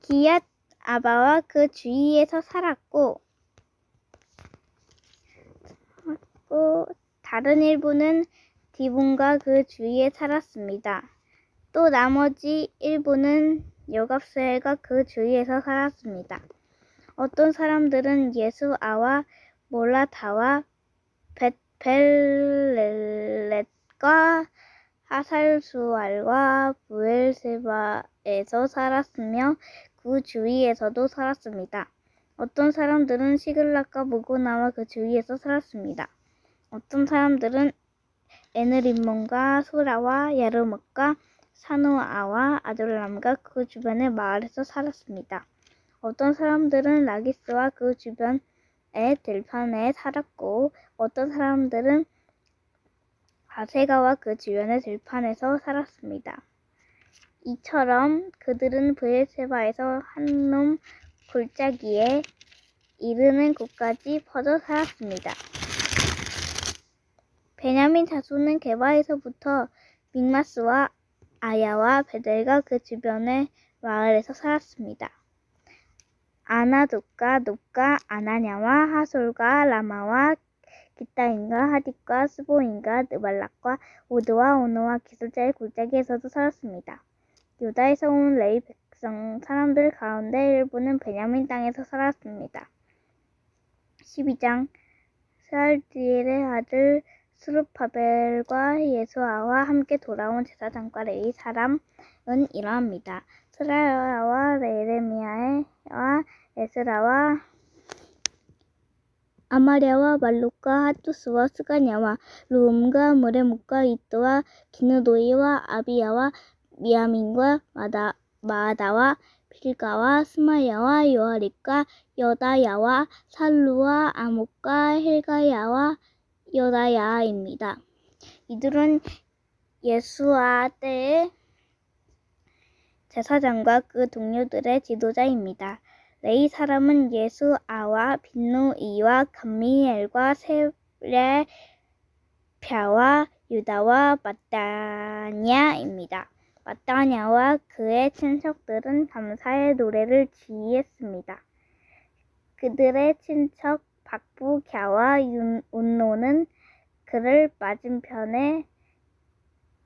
기얏 아바와 그 주위에서 살았고 다른 일부는 디본과 그 주위에 살았습니다. 또 나머지 일부는 여갑스엘과 그 주위에서 살았습니다. 어떤 사람들은 예수아와 몰라다와 벳벨렛과 하살수알과 부엘세바에서 살았으며 그 주위에서도 살았습니다. 어떤 사람들은 시글락과 무고나와 그 주위에서 살았습니다. 어떤 사람들은 에느림몬과 소라와 야르뭇과 사노아와 아둘람과 그 주변의 마을에서 살았습니다. 어떤 사람들은 라기스와 그 주변의 들판에 살았고 어떤 사람들은 아세가와 그 주변의 들판에서 살았습니다. 이처럼 그들은 브엘세바에서 한 놈 골짜기에 이르는 곳까지 퍼져 살았습니다. 베냐민 자손은 게바에서부터 믹마스와 아야와 베델과 그 주변의 마을에서 살았습니다. 아나돗과 놋과 아나냐와 하솔과 라마와 기타임과 하딕과 스보임과 느발락과 오드와 오노와 기술자의 골짜기에서도 살았습니다. 유다에서 온 레위 백성 사람들 가운데 일부는 베냐민 땅에서 살았습니다. 12장 스알디엘의 아들 스룹바벨과 예수아와 함께 돌아온 제사장과 레위 사람은 이러합니다. 스라야와 레레미야와 에스라와 아마랴와 말룩과 하투스와 스가냐와 루움과 무레묵과 이또와 기느도이와 아비야와 미야민과 마다와 빌가와 스마야와 요아립과 여다야와 살루와 아목과 헬가야와 여다야입니다. 이들은 예수아 때의 제사장과 그 동료들의 지도자입니다. 레위 사람은 예수아와 빈누이와 감미엘과 세레비아와 유다와 마따냐입니다. 마따냐와 그의 친척들은 감사의 노래를 지휘했습니다. 그들의 친척 박부갸와 운노는 그를 맞은편에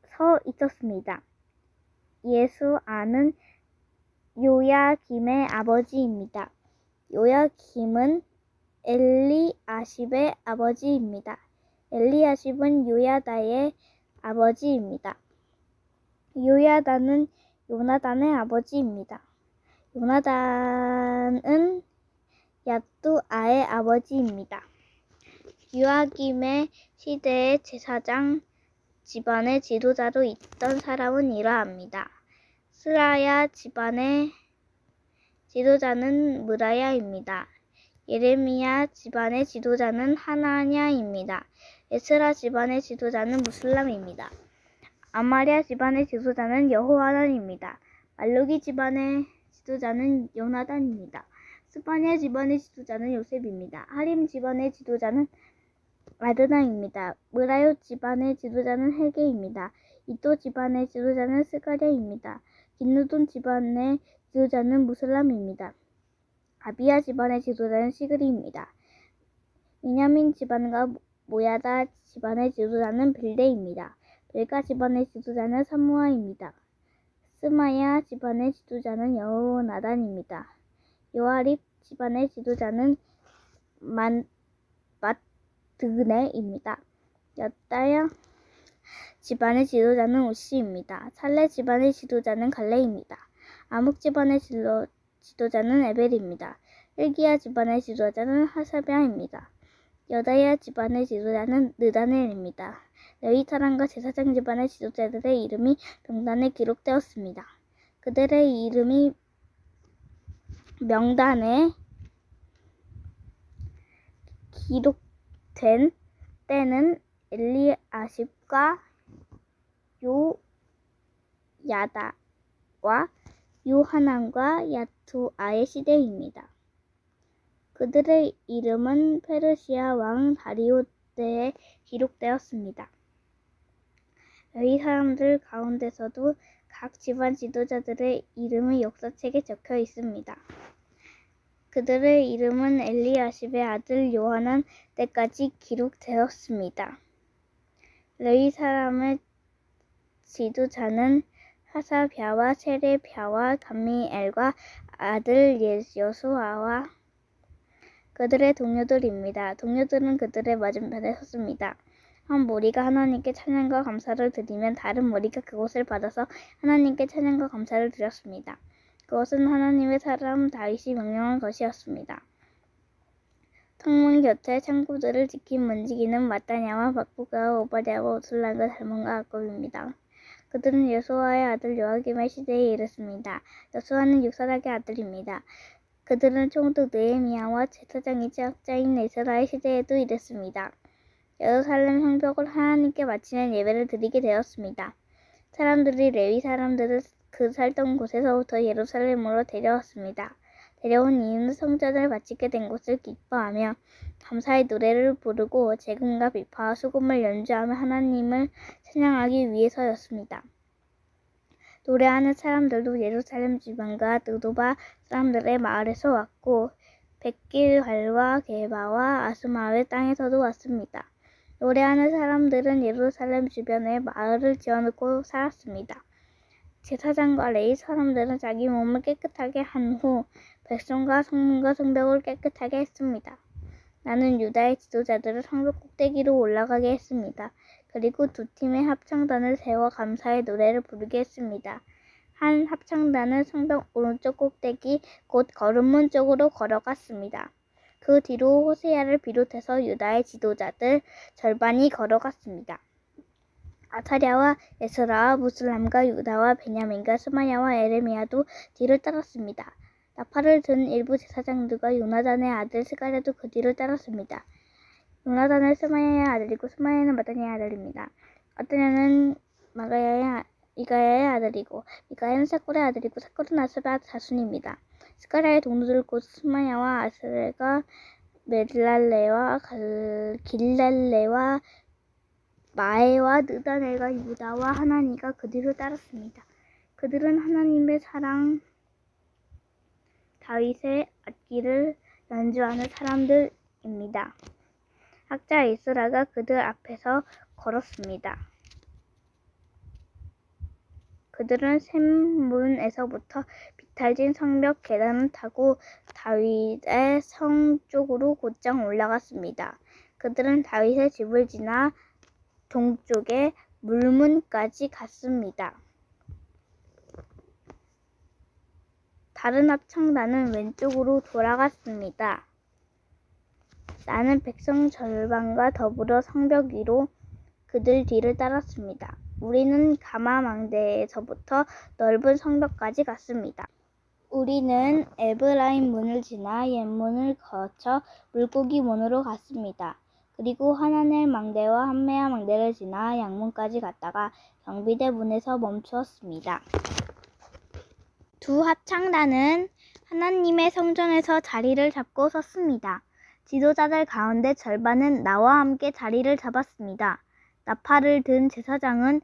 서 있었습니다. 예수아는 요야김의 아버지입니다. 요야김은 엘리아십의 아버지입니다. 엘리아십은 요야다의 아버지입니다. 요야다는 요나단의 아버지입니다. 요나단은 야뚜아의 아버지입니다. 요아김의 시대의 제사장 집안의 지도자로 있던 사람은 이러합니다. 스라야 집안의 지도자는 무라야입니다. 예레미야 집안의 지도자는 하나냐입니다. 에스라 집안의 지도자는 무슬람입니다. 아마랴 집안의 지도자는 여호하난입니다. 말루기 집안의 지도자는 요나단입니다. 스파냐 집안의 지도자는 요셉입니다. 하림 집안의 지도자는 아드나입니다. 무라요 집안의 지도자는 헬게입니다. 이또 집안의 지도자는 스가랴입니다. 긴누돈 집안의 지도자는 무슬람입니다. 아비야 집안의 지도자는 시그리입니다. 미냐민 집안과 모야다 집안의 지도자는 빌데입니다. 빌가 집안의 지도자는 사무아입니다. 스마야 집안의 지도자는 여호나단입니다. 요아립 집안의 지도자는 마드네입니다. 여다야 집안의 지도자는 우시입니다. 살레 집안의 지도자는 갈레입니다. 아묵 집안의 지도자는 에벨입니다. 일기야 집안의 지도자는 하사비아입니다. 여다야 집안의 지도자는 느다넬입니다. 레위 사람과 제사장 집안의 지도자들의 이름이 명단에 기록되었습니다. 그들의 이름이 명단에 기록된 때는 엘리아십과 요야다와 요하난과 야투아의 시대입니다. 그들의 이름은 페르시아 왕 다리오 때에 기록되었습니다. 레위 사람들 가운데서도 각 집안 지도자들의 이름이 역사책에 적혀 있습니다. 그들의 이름은 엘리아십의 아들 요하난 때까지 기록되었습니다. 레위 사람의 지도자는 하사뵤와 세레뵤와 감미엘과 아들 여수아와 그들의 동료들입니다. 동료들은 그들의 맞은편에 섰습니다. 한 무리가 하나님께 찬양과 감사를 드리면 다른 무리가 그것을 받아서 하나님께 찬양과 감사를 드렸습니다. 그것은 하나님의 사람 다윗이 명령한 것이었습니다. 성문 곁에 창고들을 지킨 문지기는 마따냐와 박부가와 오바댜와 우슬람과 살몬과 아곱입니다. 그들은 여수아의 아들 요아김의 시대에 이르습니다. 여수아는 육사락의 아들입니다. 그들은 총독 느헤미야와 제사장이자 학자인 에스라의 시대에도 이르습니다. 예루살렘 성벽을 하나님께 바치는 예배를 드리게 되었습니다. 사람들이 레위 사람들을 그 살던 곳에서부터 예루살렘으로 데려왔습니다. 데려온 이유는 성전을 바치게 된 것을 기뻐하며 감사의 노래를 부르고 재금과 비파와 수금을 연주하며 하나님을 찬양하기 위해서였습니다. 노래하는 사람들도 예루살렘 지방과 느도바 사람들의 마을에서 왔고 백길갈과 게바와 아스마의 땅에서도 왔습니다. 노래하는 사람들은 예루살렘 주변에 마을을 지어놓고 살았습니다. 제사장과 레위 사람들은 자기 몸을 깨끗하게 한 후 백성과 성문과 성벽을 깨끗하게 했습니다. 나는 유다의 지도자들을 성벽 꼭대기로 올라가게 했습니다. 그리고 두 팀의 합창단을 세워 감사의 노래를 부르게 했습니다. 한 합창단은 성벽 오른쪽 꼭대기 곧 거름문 쪽으로 걸어갔습니다. 그 뒤로 호세아를 비롯해서 유다의 지도자들 절반이 걸어갔습니다. 아사랴와 에스라와 무슬람과 유다와 베냐민과 스마야와 에레미야도 뒤를 따랐습니다. 나팔을 든 일부 제사장들과 요나단의 아들 스가랴도 그 뒤를 따랐습니다. 요나단은 스마야의 아들이고 스마야는 마따냐의 아들입니다. 마따냐는 미가야의 아들이고 미가야는 사골의 아들이고 사골은 아스바 자손입니다. 스가랴의 동료들 곧 스마야와 아스레가 멜랄레와 길랄레와 마에와 느다넬과 유다와 하나니가 그 뒤를 따랐습니다. 그들은 하나님의 사랑 다윗의 악기를 연주하는 사람들입니다. 학자 이스라가 그들 앞에서 걸었습니다. 그들은 샘문에서부터 비탈진 성벽 계단을 타고 다윗의 성 쪽으로 곧장 올라갔습니다. 그들은 다윗의 집을 지나 동쪽의 물문까지 갔습니다. 다른 합창단은 왼쪽으로 돌아갔습니다. 나는 백성 절반과 더불어 성벽 위로 그들 뒤를 따랐습니다. 우리는 가마망대에서부터 넓은 성벽까지 갔습니다. 우리는 에브라임 문을 지나 옛문을 거쳐 물고기 문으로 갔습니다. 그리고 하나넬 망대와 함메아 망대를 지나 양문까지 갔다가 경비대 문에서 멈추었습니다. 두 합창단은 하나님의 성전에서 자리를 잡고 섰습니다. 지도자들 가운데 절반은 나와 함께 자리를 잡았습니다. 나팔을 든 제사장은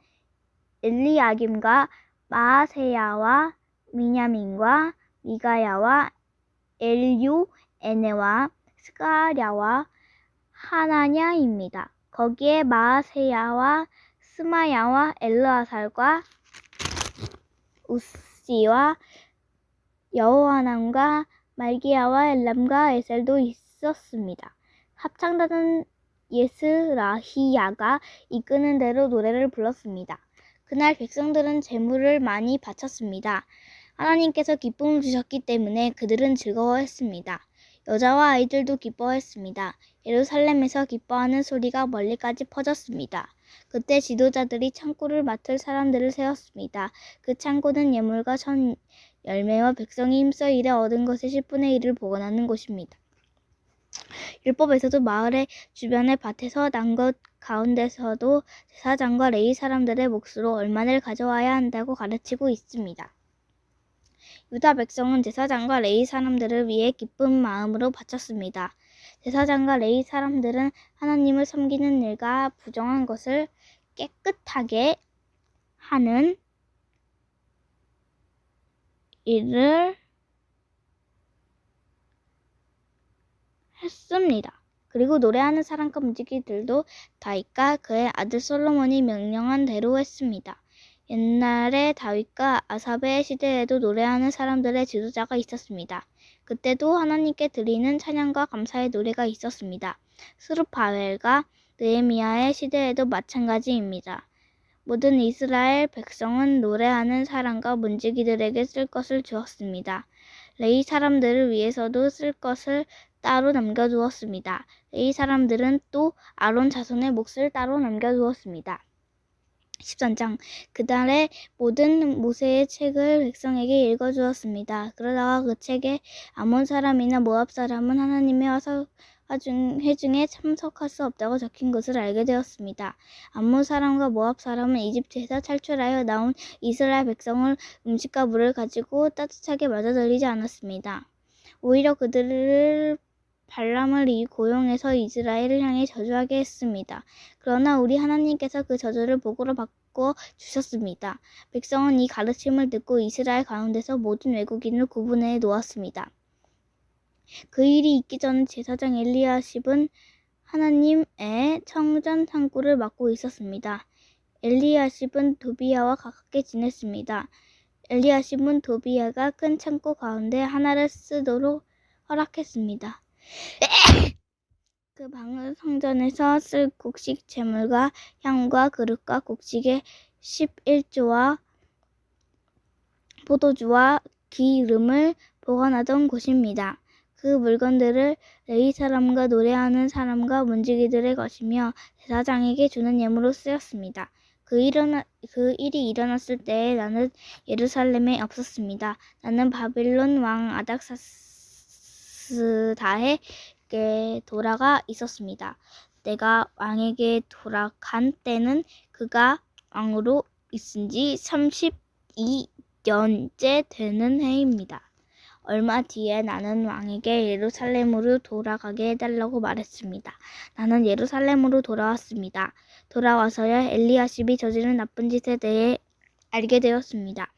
엘리야김과 마아세야와 미냐민과 미가야와 엘유에네와 스가랴와 하나냐입니다. 거기에 마아세야와 스마야와 엘르아살과 우시와 여호하난과 말기야와 엘람과 에셀도 있었습니다. 합창단은 예스라히야가 이끄는 대로 노래를 불렀습니다. 그날 백성들은 제물을 많이 바쳤습니다. 하나님께서 기쁨을 주셨기 때문에 그들은 즐거워했습니다. 여자와 아이들도 기뻐했습니다. 예루살렘에서 기뻐하는 소리가 멀리까지 퍼졌습니다. 그때 지도자들이 창고를 맡을 사람들을 세웠습니다. 그 창고는 예물과 전 열매와 백성이 힘써 일에 얻은 것의 10분의 1을 보관하는 곳입니다. 율법에서도 마을의 주변의 밭에서 난 것 가운데서도 제사장과 레위 사람들의 몫으로 얼마를 가져와야 한다고 가르치고 있습니다. 유다 백성은 제사장과 레위 사람들을 위해 기쁜 마음으로 바쳤습니다. 제사장과 레위 사람들은 하나님을 섬기는 일과 부정한 것을 깨끗하게 하는 일을 했습니다. 그리고 노래하는 사람과 무지개들도 다윗과 그의 아들 솔로몬이 명령한 대로 했습니다. 옛날에 다윗과 아삽의 시대에도 노래하는 사람들의 지도자가 있었습니다. 그때도 하나님께 드리는 찬양과 감사의 노래가 있었습니다. 스룹바벨과 느헤미야의 시대에도 마찬가지입니다. 모든 이스라엘 백성은 노래하는 사람과 문지기들에게 쓸 것을 주었습니다. 레위 사람들을 위해서도 쓸 것을 따로 남겨두었습니다. 레위 사람들은 또 아론 자손의 몫을 따로 남겨두었습니다. 13장 그날에 모든 모세의 책을 백성에게 읽어주었습니다. 그러다가 그 책에 아몬 사람이나 모압 사람은 하나님의 회중에 참석할 수 없다고 적힌 것을 알게 되었습니다. 아몬 사람과 모압 사람은 이집트에서 탈출하여 나온 이스라엘 백성을 음식과 물을 가지고 따뜻하게 맞아들이지 않았습니다. 오히려 그들을 발람을 고용해서 이스라엘을 향해 저주하게 했습니다. 그러나 우리 하나님께서 그 저주를 복으로 바꿔 주셨습니다. 백성은 이 가르침을 듣고 이스라엘 가운데서 모든 외국인을 구분해 놓았습니다. 그 일이 있기 전에 제사장 엘리야십은 하나님의 성전 창고를 맡고 있었습니다. 엘리야십은 도비야와 가깝게 지냈습니다. 엘리야십은 도비야가 큰 창고 가운데 하나를 쓰도록 허락했습니다. 그 방은 성전에서 쓸 곡식 제물과 향과 그릇과 곡식의 11조와 포도주와 기름을 보관하던 곳입니다. 그 물건들을 레위 사람과 노래하는 사람과 문지기들의 것이며 제사장에게 주는 예물로 쓰였습니다. 그 일이 일어났을 때에 나는 예루살렘에 없었습니다. 나는 바빌론 왕 아닥사스다에게 돌아가 있었습니다. 내가 왕에게 돌아간 때는 그가 왕으로 있은 지 32년째 되는 해입니다. 얼마 뒤에 나는 왕에게 예루살렘으로 돌아가게 해달라고 말했습니다. 나는 예루살렘으로 돌아왔습니다. 돌아와서야 엘리야십이 저지른 나쁜 짓에 대해 알게 되었습니다.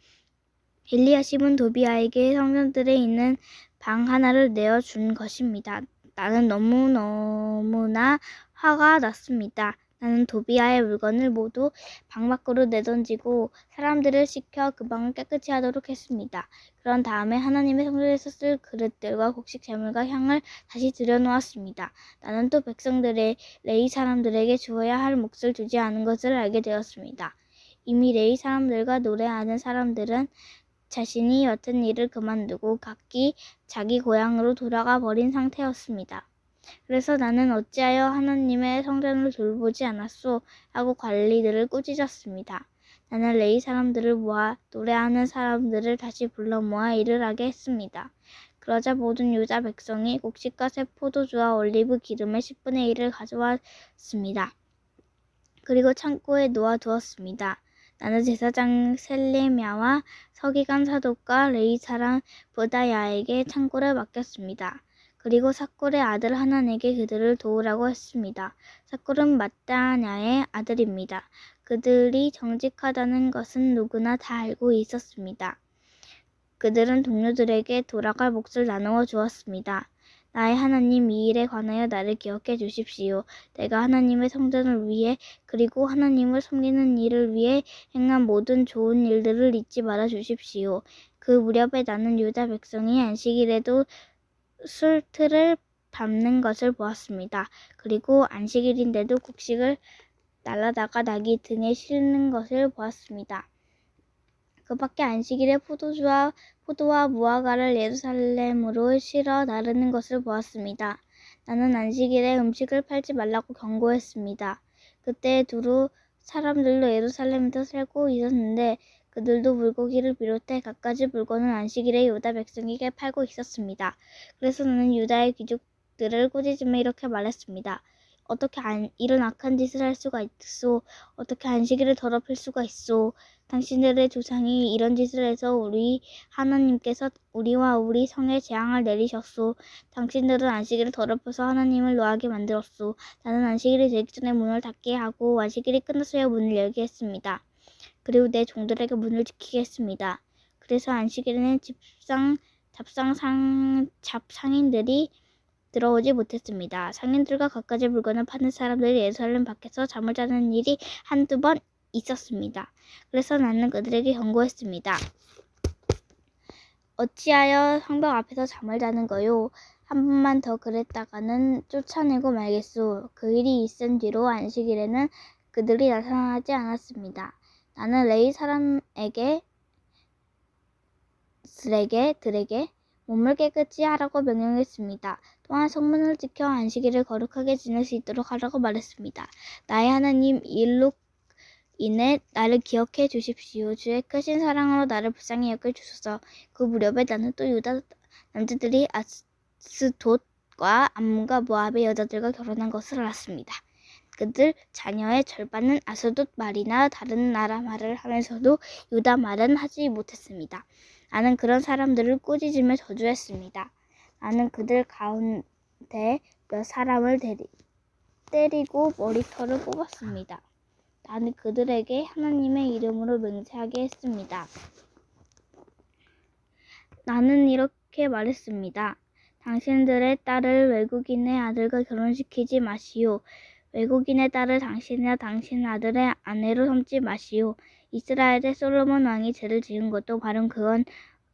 엘리야십은 도비아에게 성전들에 있는 방 하나를 내어준 것입니다. 나는 너무나 화가 났습니다. 나는 도비아의 물건을 모두 방 밖으로 내던지고 사람들을 시켜 그 방을 깨끗이 하도록 했습니다. 그런 다음에 하나님의 성전에서 쓸 그릇들과 곡식 재물과 향을 다시 들여놓았습니다. 나는 또 백성들의 레위 사람들에게 주어야 할 몫을 주지 않은 것을 알게 되었습니다. 이미 레위 사람들과 노래하는 사람들은 자신이 맡은 일을 그만두고 각기 자기 고향으로 돌아가 버린 상태였습니다. 그래서 나는 어찌하여 하나님의 성전을 돌보지 않았소? 하고 관리들을 꾸짖었습니다. 나는 레위 사람들을 모아 노래하는 사람들을 다시 불러 모아 일을 하게 했습니다. 그러자 모든 유다 백성이 곡식과 새 포도주와 올리브 기름의 10분의 1을 가져왔습니다. 그리고 창고에 놓아두었습니다. 나는 제사장 셀레미야와 서기관 사독과 레위 사람 브다야에게 창고를 맡겼습니다. 그리고 삭골의 아들 하난에게 그들을 도우라고 했습니다. 삭골은 마따냐의 아들입니다. 그들이 정직하다는 것은 누구나 다 알고 있었습니다. 그들은 동료들에게 돌아갈 몫을 나누어 주었습니다. 나의 하나님, 이 일에 관하여 나를 기억해 주십시오. 내가 하나님의 성전을 위해 그리고 하나님을 섬기는 일을 위해 행한 모든 좋은 일들을 잊지 말아 주십시오. 그 무렵에 나는 유다 백성이 안식일에도 술틀을 밟는 것을 보았습니다. 그리고 안식일인데도 곡식을 날라다가 나귀 등에 실는 것을 보았습니다. 그 밖에 안식일에 포도와 무화과를 예루살렘으로 실어 나르는 것을 보았습니다. 나는 안식일에 음식을 팔지 말라고 경고했습니다. 그때 두루 사람들도 예루살렘에서 살고 있었는데 그들도 물고기를 비롯해 갖가지 물건을 안식일에 유다 백성에게 팔고 있었습니다. 그래서 나는 유다의 귀족들을 꾸짖으며 이렇게 말했습니다. 어떻게 이런 악한 짓을 할 수가 있소? 어떻게 안식일을 더럽힐 수가 있소? 당신들의 조상이 이런 짓을 해서 우리 하나님께서 우리와 우리 성에 재앙을 내리셨소. 당신들은 안식일을 더럽혀서 하나님을 노하게 만들었소. 나는 안식일이 되기 전에 문을 닫게 하고 안식일이 끝났어야 문을 열게 했습니다. 그리고 내 종들에게 문을 지키게 했습니다. 그래서 안식일에는 잡상인들이 들어오지 못했습니다. 상인들과 갖가지 물건을 파는 사람들이 예루살렘 밖에서 잠을 자는 일이 한두 번 있었습니다. 그래서 나는 그들에게 경고했습니다. 어찌하여 성벽 앞에서 잠을 자는 거요? 한 번만 더 그랬다가는 쫓아내고 말겠소. 그 일이 있은 뒤로 안식일에는 그들이 나타나지 않았습니다. 나는 레위 사람들에게 몸을 깨끗이 하라고 명령했습니다. 또한 성문을 지켜 안식일을 거룩하게 지낼 수 있도록 하라고 말했습니다. 나의 하나님, 이 일로 인해 나를 기억해 주십시오. 주의 크신 사랑으로 나를 불쌍히 여겨 주소서. 그 무렵에 나는 또 유다 남자들이 아스돗과 암몬과 모압의 여자들과 결혼한 것을 알았습니다. 그들 자녀의 절반은 아스돗 말이나 다른 나라 말을 하면서도 유다 말은 하지 못했습니다. 나는 그런 사람들을 꾸짖으며 저주했습니다. 나는 그들 가운데 몇 사람을 때리고 머리털을 뽑았습니다. 나는 그들에게 하나님의 이름으로 맹세하게 했습니다. 나는 이렇게 말했습니다. 당신들의 딸을 외국인의 아들과 결혼시키지 마시오. 외국인의 딸을 당신이나 당신 아들의 아내로 삼지 마시오. 이스라엘의 솔로몬 왕이 죄를 지은 것도 바로 그건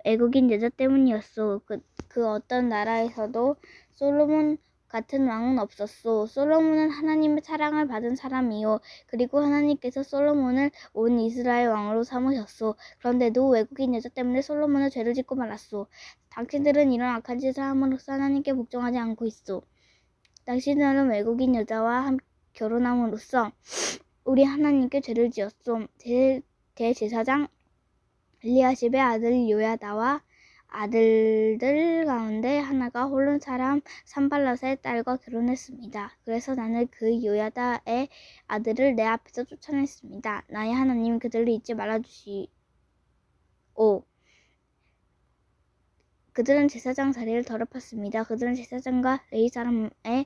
외국인 여자 때문이었소. 그 어떤 나라에서도 솔로몬 같은 왕은 없었소. 솔로몬은 하나님의 사랑을 받은 사람이요. 그리고 하나님께서 솔로몬을 온 이스라엘 왕으로 삼으셨소. 그런데도 외국인 여자 때문에 솔로몬은 죄를 짓고 말았소. 당신들은 이런 악한 짓을 함으로써 하나님께 복종하지 않고 있소. 당신들은 외국인 여자와 결혼함으로써 우리 하나님께 죄를 지었소. 대제사장 엘리야십의 아들 요야다와 아들들 가운데 하나가 홀론 사람 산발랏의 딸과 결혼했습니다. 그래서 나는 그 요야다의 아들을 내 앞에서 쫓아냈습니다. 나의 하나님, 그들을 잊지 말아주시오. 그들은 제사장 자리를 더럽혔습니다. 그들은 제사장과 레위 사람의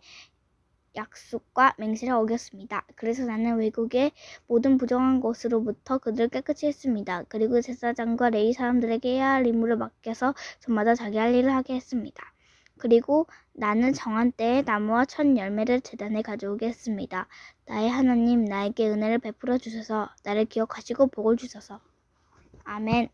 약속과 맹세를 어겼습니다. 그래서 나는 외국의 모든 부정한 것으로부터 그들을 깨끗이 했습니다. 그리고 제사장과 레위 사람들에게 해야 할 임무를 맡겨서 저마다 자기 할 일을 하게 했습니다. 그리고 나는 정한 때에 나무와 첫 열매를 제단에 가져오게 했습니다. 나의 하나님, 나에게 은혜를 베풀어 주셔서 나를 기억하시고 복을 주셔서. 아멘.